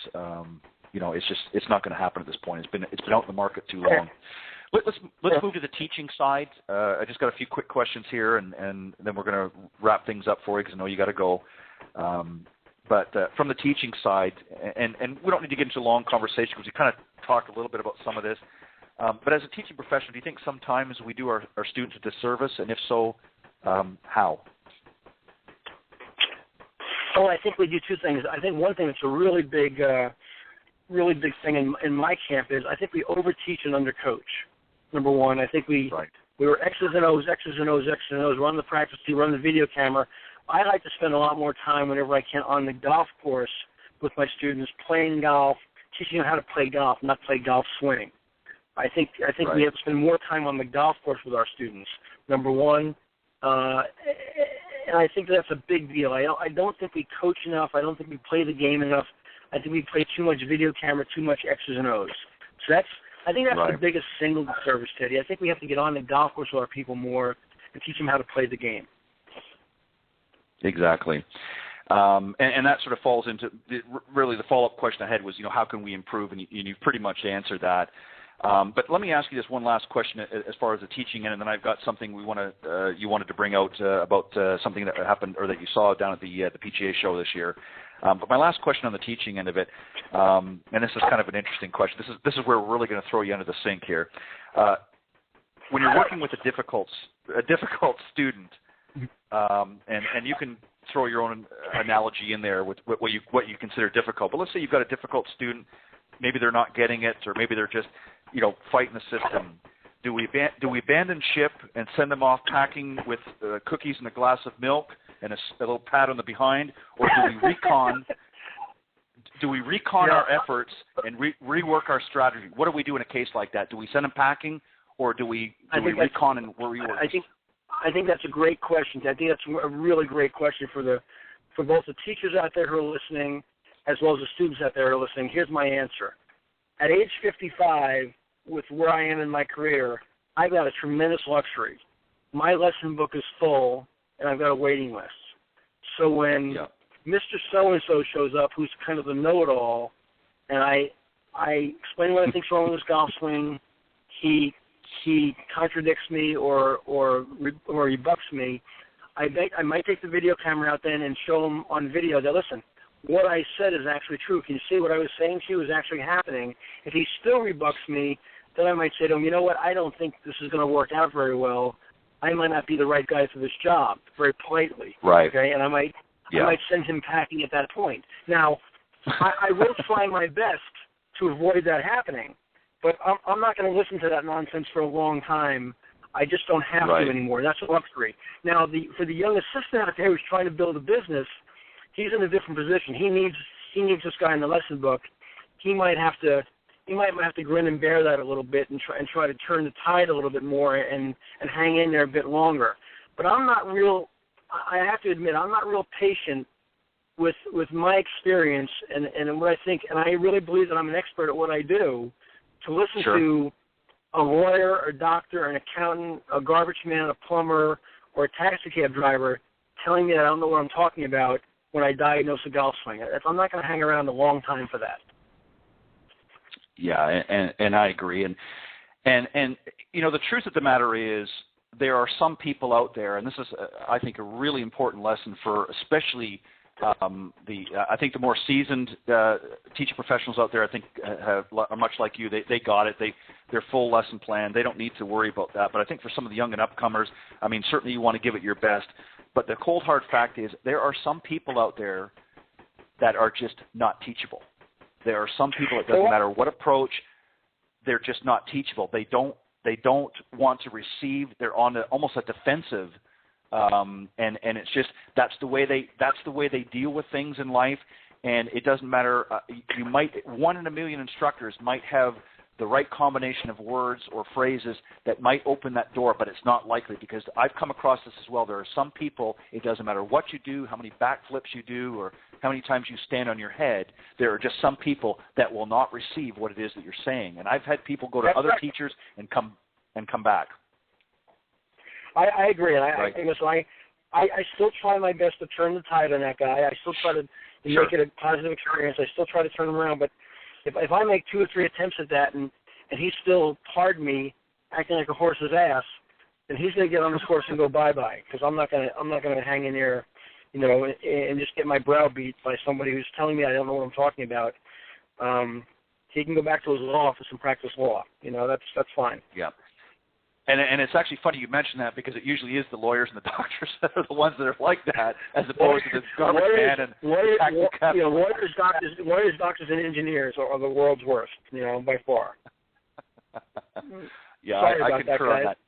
it's not going to happen at this point. It's been out in the market too long. Let's move to the teaching side. I just got a few quick questions here, and then we're going to wrap things up for you because I know you got to go. But from the teaching side, and we don't need to get into a long conversation because we kind of talked a little bit about some of this. But as a teaching professional, do you think sometimes we do our students a disservice, and if so, how? Well, I think we do two things. I think one thing that's a really big thing in my camp is I think we overteach and undercoach. Number one, I think we were X's and O's. Run the practice tee, run the video camera. I like to spend a lot more time whenever I can on the golf course with my students, playing golf, teaching them how to play golf, not play golf swing. I think we have to spend more time on the golf course with our students. Number one, and I think that's a big deal. I don't think we coach enough. I don't think we play the game enough. I think we play too much video camera, too much X's and O's. So I think that's the biggest single disservice, Teddy. I think we have to get on the golf course with our people more and teach them how to play the game. Exactly. And that sort of falls into really the follow-up question I had was, how can we improve? And you've pretty much answered that. But let me ask you this one last question as far as the teaching end, and then I've got something you wanted to bring out about something that happened or that you saw down at the PGA show this year. But my last question on the teaching end of it, and this is kind of an interesting question. This is where we're really going to throw you under the sink here. When you're working with a difficult student, and you can throw your own analogy in there with what you consider difficult. But let's say you've got a difficult student. Maybe they're not getting it, or maybe they're just fighting the system. Do we abandon ship and send them off packing with cookies and a glass of milk and a little pat on the behind, or do we recon our efforts and rework our strategy? What do we do in a case like that? Do we send them packing, or do we recon and rework? I think that's a great question. I think that's a really great question for both the teachers out there who are listening, as well as the students out there who are listening. Here's my answer. At age 55, with where I am in my career, I've got a tremendous luxury. My lesson book is full, and I've got a waiting list. So when Mr. So-and-so shows up, who's kind of the know-it-all, and I I explain what I think's wrong with his golf swing. He contradicts me or rebuffs me. I might take the video camera out then and show him on video that, listen, what I said is actually true. Can you see what I was saying to you is actually happening? If he still rebuffs me, then I might say to him, you know what, I don't think this is going to work out very well. I might not be the right guy for this job, very politely. Right. Okay, and I might send him packing at that point. Now, I will try my best to avoid that happening, but I'm not going to listen to that nonsense for a long time. I just don't have to anymore. That's a luxury. Now, for the young assistant out there who's trying to build a business, he's in a different position. He needs this guy in the lesson book. He might have to grin and bear that a little bit and try to turn the tide a little bit more and hang in there a bit longer. But I'm not real. I have to admit, I'm not real patient with my experience and what I think, and I really believe that I'm an expert at what I do. To listen to a lawyer, a doctor, an accountant, a garbage man, a plumber, or a taxi cab driver telling me that I don't know what I'm talking about when I diagnose a golf swing. I'm not going to hang around a long time for that. Yeah, and I agree. And you know, the truth of the matter is there are some people out there, and this is, I think, a really important lesson for especially I think the more seasoned teaching professionals out there, I think, are much like you. They got it. They're full lesson plan. They don't need to worry about that. But I think for some of the young and upcomers, I mean, certainly you want to give it your best. But the cold hard fact is there are some people out there that are just not teachable. There are some people, it doesn't matter what approach, they're just not teachable. They don't want to receive. They're on almost a defensive. And it's just that's the way they deal with things in life, and it doesn't matter. You might 1 in a million instructors might have the right combination of words or phrases that might open that door, but it's not likely because I've come across this as well. There are some people, it doesn't matter what you do, how many backflips you do, or how many times you stand on your head. There are just some people that will not receive what it is that you're saying, and I've had people go to other teachers and come back. I agree, and I still try my best to turn the tide on that guy. I still try to make it a positive experience. I still try to turn him around, but if I make 2 or 3 attempts at that and he's still, pardon me, acting like a horse's ass, then he's going to get on his horse and go bye-bye because I'm not going to hang in there, you know, and just get my brow beat by somebody who's telling me I don't know what I'm talking about. He can go back to his law office and practice law. You know, that's fine. Yeah. And it's actually funny you mention that because it usually is the lawyers and the doctors that are the ones that are like that, as opposed to the garbage man and lawyers, doctors, and engineers are the world's worst, you know, by far. Yeah, Sorry I concur on that.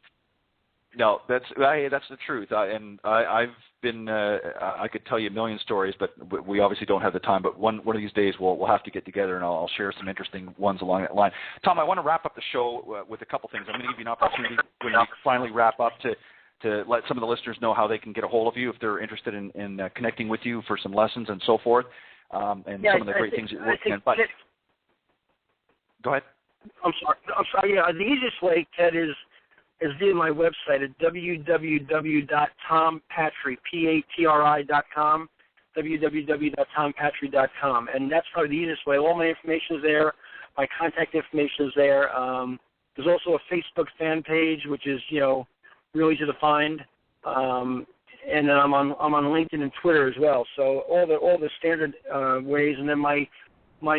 No, that's the truth. I've been I could tell you a million stories, but we obviously don't have the time. But one of these days we'll have to get together and I'll share some interesting ones along that line. Tom, I want to wrap up the show with a couple things. I'm going to give you an opportunity when we finally wrap up to let some of the listeners know how they can get a hold of you if they're interested in connecting with you for some lessons and so forth, and some of the great things you're working on. But go ahead. I'm sorry. Yeah, the easiest way, Ted, is via my website at www.tompatri.com, www.tompatri.com, and that's probably the easiest way. All my information is there. My contact information is there. There's also a Facebook fan page, which is, you know, really easy to find, and then I'm on LinkedIn and Twitter as well. So all the standard ways, and then my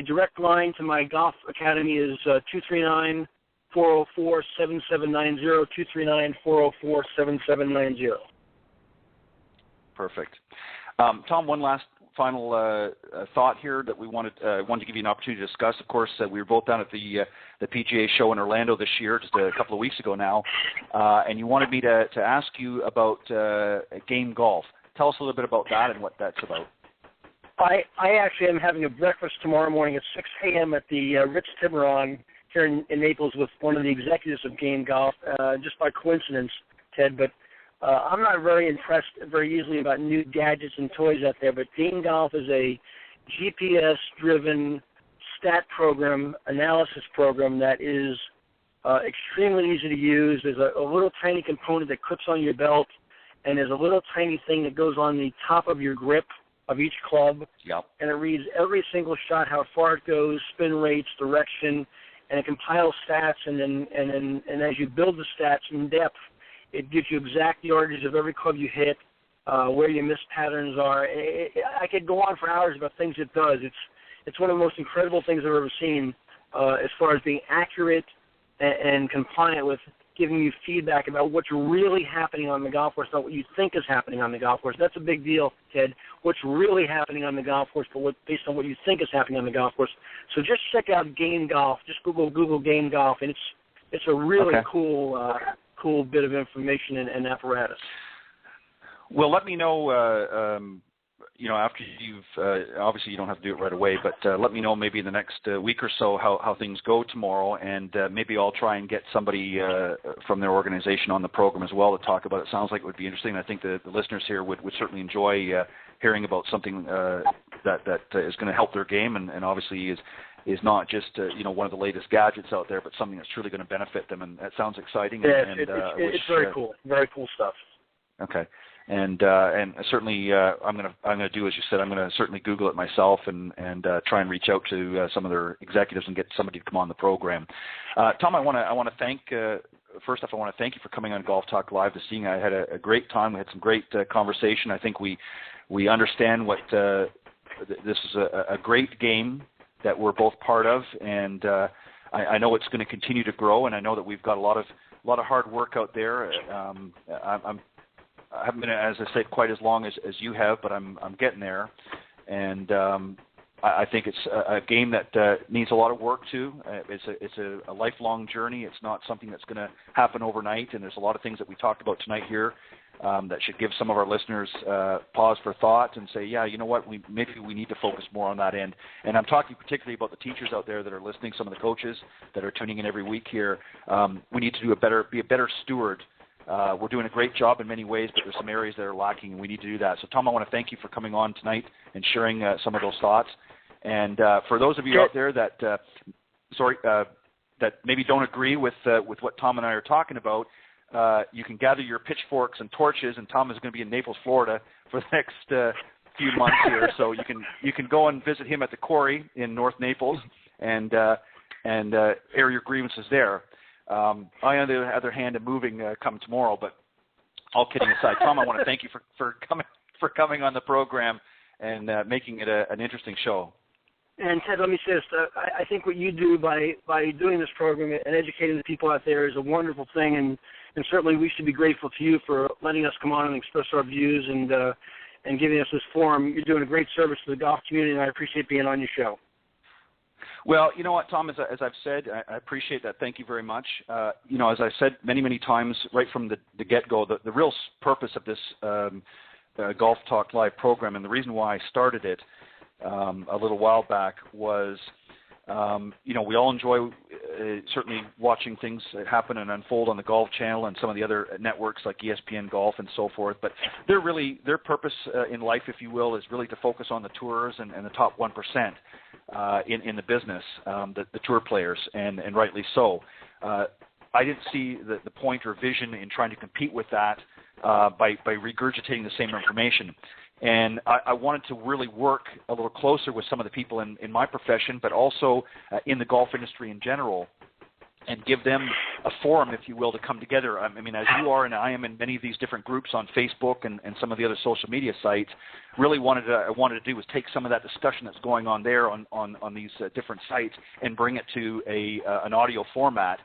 direct line to my golf academy is 239. 404-7790, 239-404-7790. Perfect. Tom, one last final thought here that we wanted to give you an opportunity to discuss. Of course, we were both down at the PGA show in Orlando this year, just a couple of weeks ago now, and you wanted me to ask you about game golf. Tell us a little bit about that and what that's about. I actually am having a breakfast tomorrow morning at 6 a.m. at the Ritz-Tiburon here in Naples with one of the executives of Game Golf, just by coincidence, Ted, but I'm not very impressed very easily about new gadgets and toys out there, but Game Golf is a GPS-driven stat program, analysis program that is extremely easy to use. There's a little tiny component that clips on your belt, and there's a little tiny thing that goes on the top of your grip of each club, Yep. and it reads every single shot, how far it goes, spin rates, direction, and it compiles stats. And as you build the stats in depth, it gives you exact yardage of every club you hit, where your missed patterns are. I could go on for hours about things it does. It's one of the most incredible things I've ever seen, as far as being accurate and compliant with giving you feedback about what's really happening on the golf course, not what you think is happening on the golf course. That's a big deal, Ted. What's really happening on the golf course, but based on what you think is happening on the golf course. So just check out Game Golf. Just Google Game Golf, and it's a really cool bit of information and apparatus. Well, let me know. After you've obviously you don't have to do it right away, but let me know maybe in the next week or so how things go tomorrow, and maybe I'll try and get somebody from their organization on the program as well to talk about it. Sounds like it would be interesting. I think the listeners here would certainly enjoy hearing about something that is going to help their game, and obviously is not just one of the latest gadgets out there, but something that's truly going to benefit them. And that sounds exciting. Yes, it's very cool. Very cool stuff. Okay. And certainly I'm gonna do as you said. I'm gonna certainly Google it myself and try and reach out to some of their executives and get somebody to come on the program. Tom, I want to thank first off, I want to thank you for coming on Golf Talk Live this evening. I had a great time. We had some great conversation. I think we understand what this is a great game that we're both part of, and I know it's going to continue to grow. And I know that we've got a lot of hard work out there. I haven't been, as I said, quite as long as you have, but I'm getting there, and I think it's a game that needs a lot of work too. It's a lifelong journey. It's not something that's going to happen overnight, and there's a lot of things that we talked about tonight here that should give some of our listeners pause for thought and say, yeah, you know what, maybe we need to focus more on that end. And I'm talking particularly about the teachers out there that are listening, some of the coaches that are tuning in every week here. We need to be a better steward. We're doing a great job in many ways, but there's some areas that are lacking, and we need to do that. So, Tom, I want to thank you for coming on tonight and sharing some of those thoughts. And for those of you out there that that maybe don't agree with what Tom and I are talking about, you can gather your pitchforks and torches, and Tom is going to be in Naples, Florida, for the next few months here. So you can go and visit him at the Quarry in North Naples and air your grievances there. I, on the other hand, am moving come tomorrow, but all kidding aside, Tom, I want to thank you for coming on the program and making it an interesting show. And Ted, let me say this: I think what you do by doing this program and educating the people out there is a wonderful thing, and certainly we should be grateful to you for letting us come on and express our views and giving us this forum. You're doing a great service to the golf community, and I appreciate being on your show. Well, you know what, Tom, as I've said, I appreciate that. Thank you very much. As I've said many times right from the get-go, the real purpose of this Golf Talk Live program, and the reason why I started it a little while back was, we all enjoy certainly watching things happen and unfold on the Golf Channel and some of the other networks like ESPN Golf and so forth. But their purpose in life, if you will, is really to focus on the tours and the top 1% in the business, the tour players, and rightly so. I didn't see the point or vision in trying to compete with that by regurgitating the same information. And I wanted to really work a little closer with some of the people in my profession, but also in the golf industry in general, and give them a forum, if you will, to come together. I mean, as you are and I am in many of these different groups on Facebook and some of the other social media sites, really wanted to do was take some of that discussion that's going on there on these different sites and bring it to an audio format.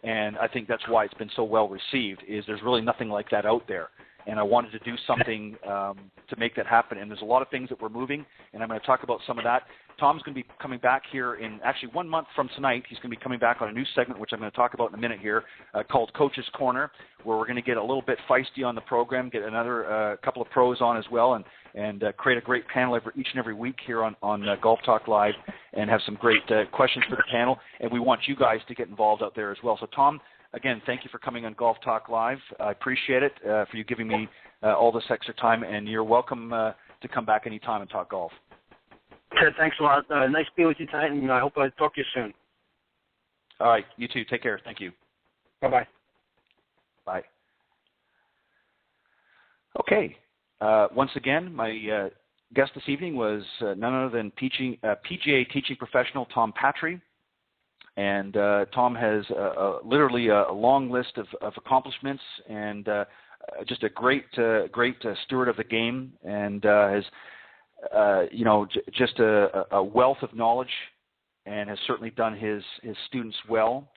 And I think that's why it's been so well received, is there's really nothing like that out there. And I wanted to do something to make that happen. And there's a lot of things that we're moving, and I'm going to talk about some of that. Tom's going to be coming back here in actually 1 month from tonight. He's going to be coming back on a new segment, which I'm going to talk about in a minute here, called Coach's Corner, where we're going to get a little bit feisty on the program, get another couple of pros on as well, and create a great panel each and every week here on Golf Talk Live, and have some great questions for the panel. And we want you guys to get involved out there as well. So, Tom, again, thank you for coming on Golf Talk Live. I appreciate it, for you giving me all this extra time, and you're welcome to come back anytime and talk golf. Ted, thanks a lot. Nice being with you tonight, and I hope I talk to you soon. All right, you too. Take care. Thank you. Bye-bye. Bye. Okay. Once again, my guest this evening was none other than PGA Teaching Professional Tom Patri. And Tom has literally a long list of accomplishments and just a great steward of the game, and has just a wealth of knowledge, and has certainly done his students well,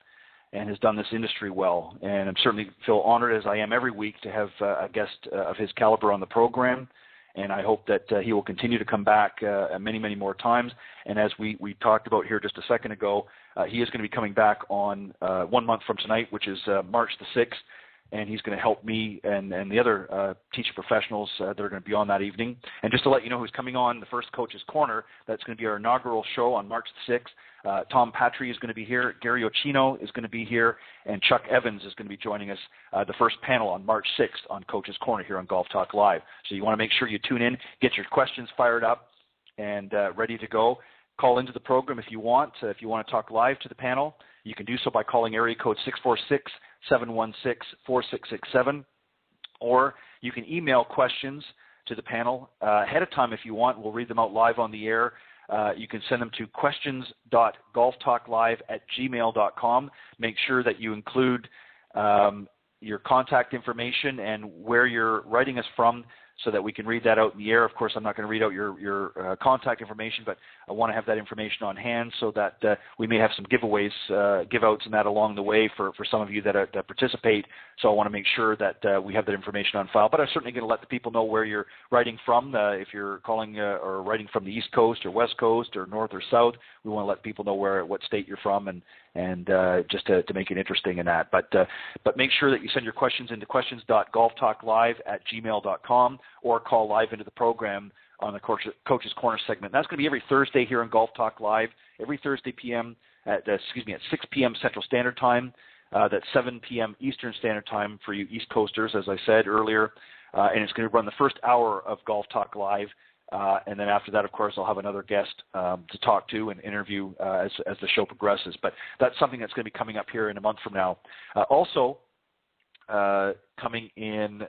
and has done this industry well. And I'm certainly feel honored, as I am every week, to have a guest of his caliber on the program. And I hope that he will continue to come back many, many more times. And as we talked about here just a second ago, he is going to be coming back on 1 month from tonight, which is March the 6th. And he's going to help me and the other teaching professionals that are going to be on that evening. And just to let you know who's coming on the first Coach's Corner, that's going to be our inaugural show on March the 6th. Tom Patri is going to be here. Gary Ochino is going to be here. And Chuck Evans is going to be joining us the first panel on March 6th on Coach's Corner here on Golf Talk Live. So you want to make sure you tune in, get your questions fired up and ready to go. Call into the program if you want. If you want to talk live to the panel, you can do so by calling area code 646-716-4667, or you can email questions to the panel ahead of time if you want. We'll read them out live on the air. You can send them to questions.golftalklive@gmail.com. Make sure that you include your contact information and where you're writing us from, so that we can read that out in the air. Of course, I'm not going to read out your contact information, but I want to have that information on hand so that we may have some giveaways, give-outs and that along the way for some of you that participate. So I want to make sure that we have that information on file. But I'm certainly going to let the people know where you're writing from. If you're calling or writing from the East Coast or West Coast or North or South, we want to let people know what state you're from and just to make it interesting in that. But make sure that you send your questions into questions.golftalklive@gmail.com or call live into the program on the Coach's Corner segment. That's going to be every Thursday here on Golf Talk Live, every Thursday at 6 p.m. Central Standard Time. That's 7 p.m. Eastern Standard Time for you East Coasters, as I said earlier. And it's going to run the first hour of Golf Talk Live. And then after that, of course, I'll have another guest to talk to and interview as the show progresses. But that's something that's going to be coming up here in a month from now. Also, coming in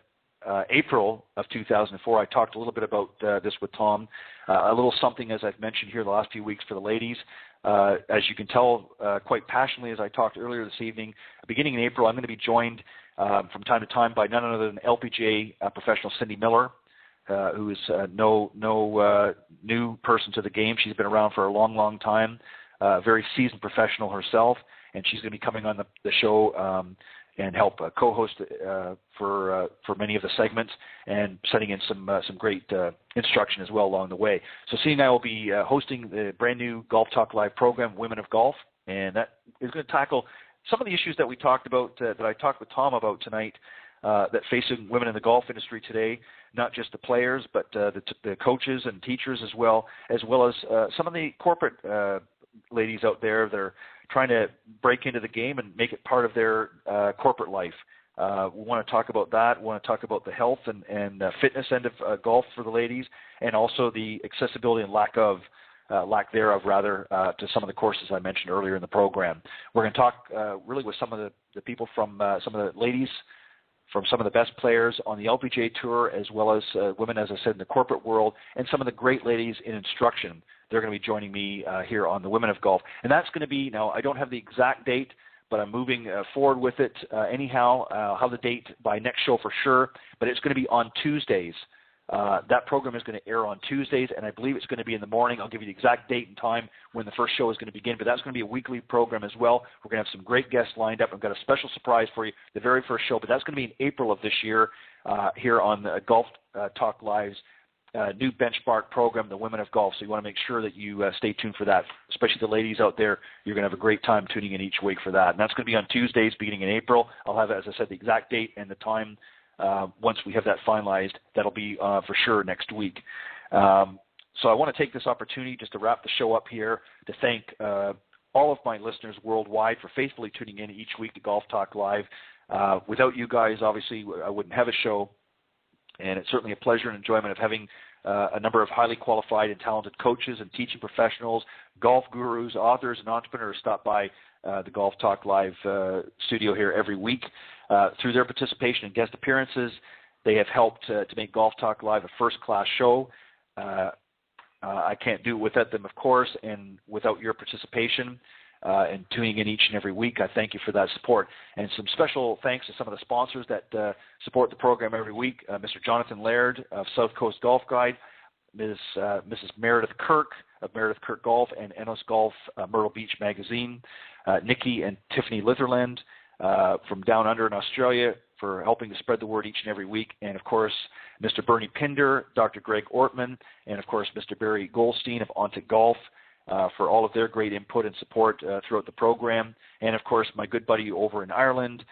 April of 2004, I talked a little bit about this with Tom. A little something, as I've mentioned here the last few weeks for the ladies. As you can tell quite passionately, as I talked earlier this evening, beginning in April, I'm going to be joined from time to time by none other than LPGA professional Cindy Miller, who is no new person to the game. She's been around for a long, long time, very seasoned professional herself, and she's going to be coming on the show and help co-host for many of the segments and setting in some great instruction as well along the way. So Cindy and I will be hosting the brand new Golf Talk Live program, Women of Golf, and that is going to tackle some of the issues that we talked about, that I talked with Tom about tonight, that facing women in the golf industry today, not just the players, but the coaches and teachers as well as some of the corporate ladies out there that are trying to break into the game and make it part of their corporate life. We want to talk about that. We want to talk about the health and fitness end of golf for the ladies, and also the accessibility and lack thereof, to some of the courses I mentioned earlier in the program. We're going to talk really with some of the people from some of the ladies, from some of the best players on the LPGA Tour, as well as women, as I said, in the corporate world, and some of the great ladies in instruction. They're going to be joining me here on the Women of Golf. And that's going to be, now I don't have the exact date, but I'm moving forward with it anyhow. I'll have the date by next show for sure, but it's going to be on Tuesdays. That program is going to air on Tuesdays, and I believe it's going to be in the morning. I'll give you the exact date and time when the first show is going to begin, but that's going to be a weekly program as well. We're going to have some great guests lined up. I've got a special surprise for you, the very first show, but that's going to be in April of this year here on the Golf Talk Live's new benchmark program, the Women of Golf. So you want to make sure that you stay tuned for that, especially the ladies out there. You're going to have a great time tuning in each week for that. And that's going to be on Tuesdays beginning in April. I'll have, as I said, the exact date and the time once we have that finalized. That'll be for sure next week. So I want to take this opportunity just to wrap the show up here to thank all of my listeners worldwide for faithfully tuning in each week to Golf Talk Live. Without you guys, obviously, I wouldn't have a show. And it's certainly a pleasure and enjoyment of having a number of highly qualified and talented coaches and teaching professionals, golf gurus, authors, and entrepreneurs stop by the Golf Talk Live studio here every week. Through their participation and guest appearances, they have helped to make Golf Talk Live a first-class show. I can't do it without them, of course, and without your participation and tuning in each and every week. I thank you for that support. And some special thanks to some of the sponsors that support the program every week. Mr. Jonathan Laird of South Coast Golf Guide, Mrs. Meredith Kirk of Meredith Kirk Golf and Enos Golf Myrtle Beach Magazine, Nikki and Tiffany Litherland from Down Under in Australia for helping to spread the word each and every week, and of course Mr. Bernie Pinder, Dr. Greg Ortman, and of course Mr. Barry Goldstein of Ontic Golf for all of their great input and support throughout the program, and of course my good buddy over in Ireland,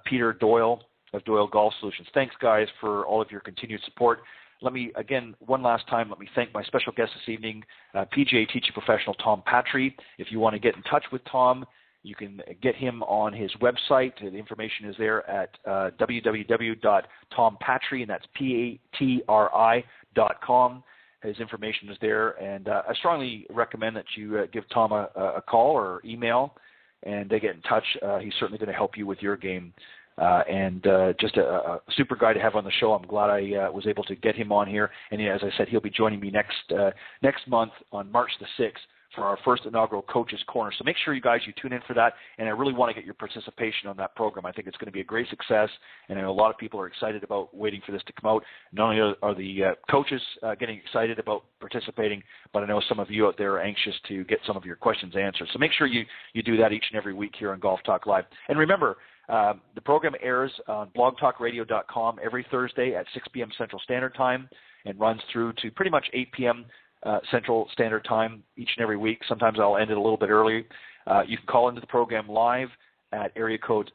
Peter Doyle of Doyle Golf Solutions. Thanks guys for all of your continued support. Let me, again, one last time, let me thank my special guest this evening, PGA Teaching Professional Tom Patri. If you want to get in touch with Tom, you can get him on his website. The information is there at www.tompatri, and that's patri.com. His information is there, and I strongly recommend that you give Tom a call or email, and they get in touch. He's certainly going to help you with your game. And just a super guy to have on the show. I'm glad I was able to get him on here. And as I said, he'll be joining me next month on March the 6th for our first inaugural Coaches Corner. So make sure you guys, you tune in for that. And I really want to get your participation on that program. I think it's going to be a great success. And I know a lot of people are excited about waiting for this to come out. Not only are the coaches getting excited about participating, but I know some of you out there are anxious to get some of your questions answered. So make sure you do that each and every week here on Golf Talk Live. And remember, the program airs on blogtalkradio.com every Thursday at 6 p.m. Central Standard Time and runs through to pretty much 8 p.m. Central Standard Time each and every week. Sometimes I'll end it a little bit early. You can call into the program live at area code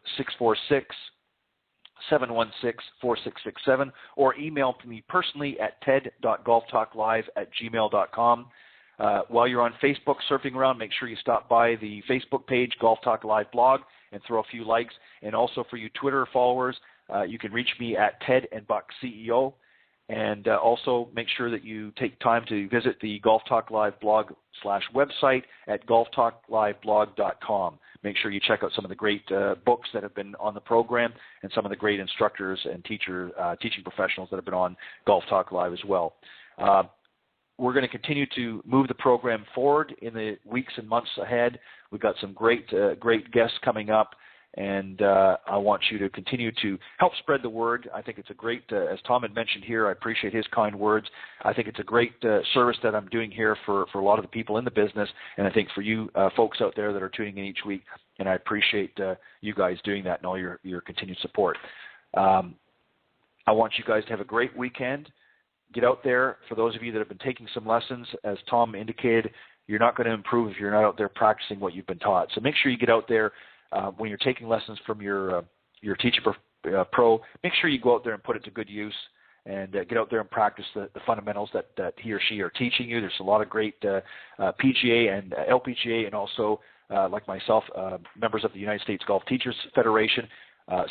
646-716-4667 or email me personally at ted.golftalklive@gmail.com. While you're on Facebook surfing around, make sure you stop by the Facebook page, Golf Talk Live blog, and throw a few likes. And also for you Twitter followers, you can reach me at Ted and Buck CEO. And also make sure that you take time to visit the Golf Talk Live blog /website at golftalkliveblog.com. Make sure you check out some of the great books that have been on the program and some of the great instructors and teaching professionals that have been on Golf Talk Live as well. We're going to continue to move the program forward in the weeks and months ahead. We've got some great guests coming up, and I want you to continue to help spread the word. I think it's a great, as Tom had mentioned here, I appreciate his kind words. I think it's a great service that I'm doing here for a lot of the people in the business, and I think for you folks out there that are tuning in each week, and I appreciate you guys doing that and all your continued support. I want you guys to have a great weekend. Get out there. For those of you that have been taking some lessons, as Tom indicated, you're not going to improve if you're not out there practicing what you've been taught. So make sure you get out there when you're taking lessons from your teacher pro. Make sure you go out there and put it to good use and get out there and practice the fundamentals that he or she are teaching you. There's a lot of great PGA and LPGA and also, like myself, members of the United States Golf Teachers Federation,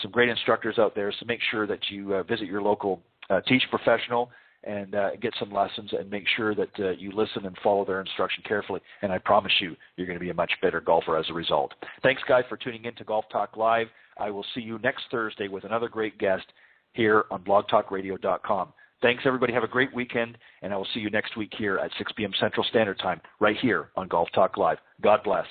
some great instructors out there. So make sure that you visit your local teaching professional and get some lessons and make sure that you listen and follow their instruction carefully. And I promise you, you're going to be a much better golfer as a result. Thanks, guys, for tuning in to Golf Talk Live. I will see you next Thursday with another great guest here on blogtalkradio.com. Thanks, everybody. Have a great weekend, and I will see you next week here at 6 p.m. Central Standard Time right here on Golf Talk Live. God bless.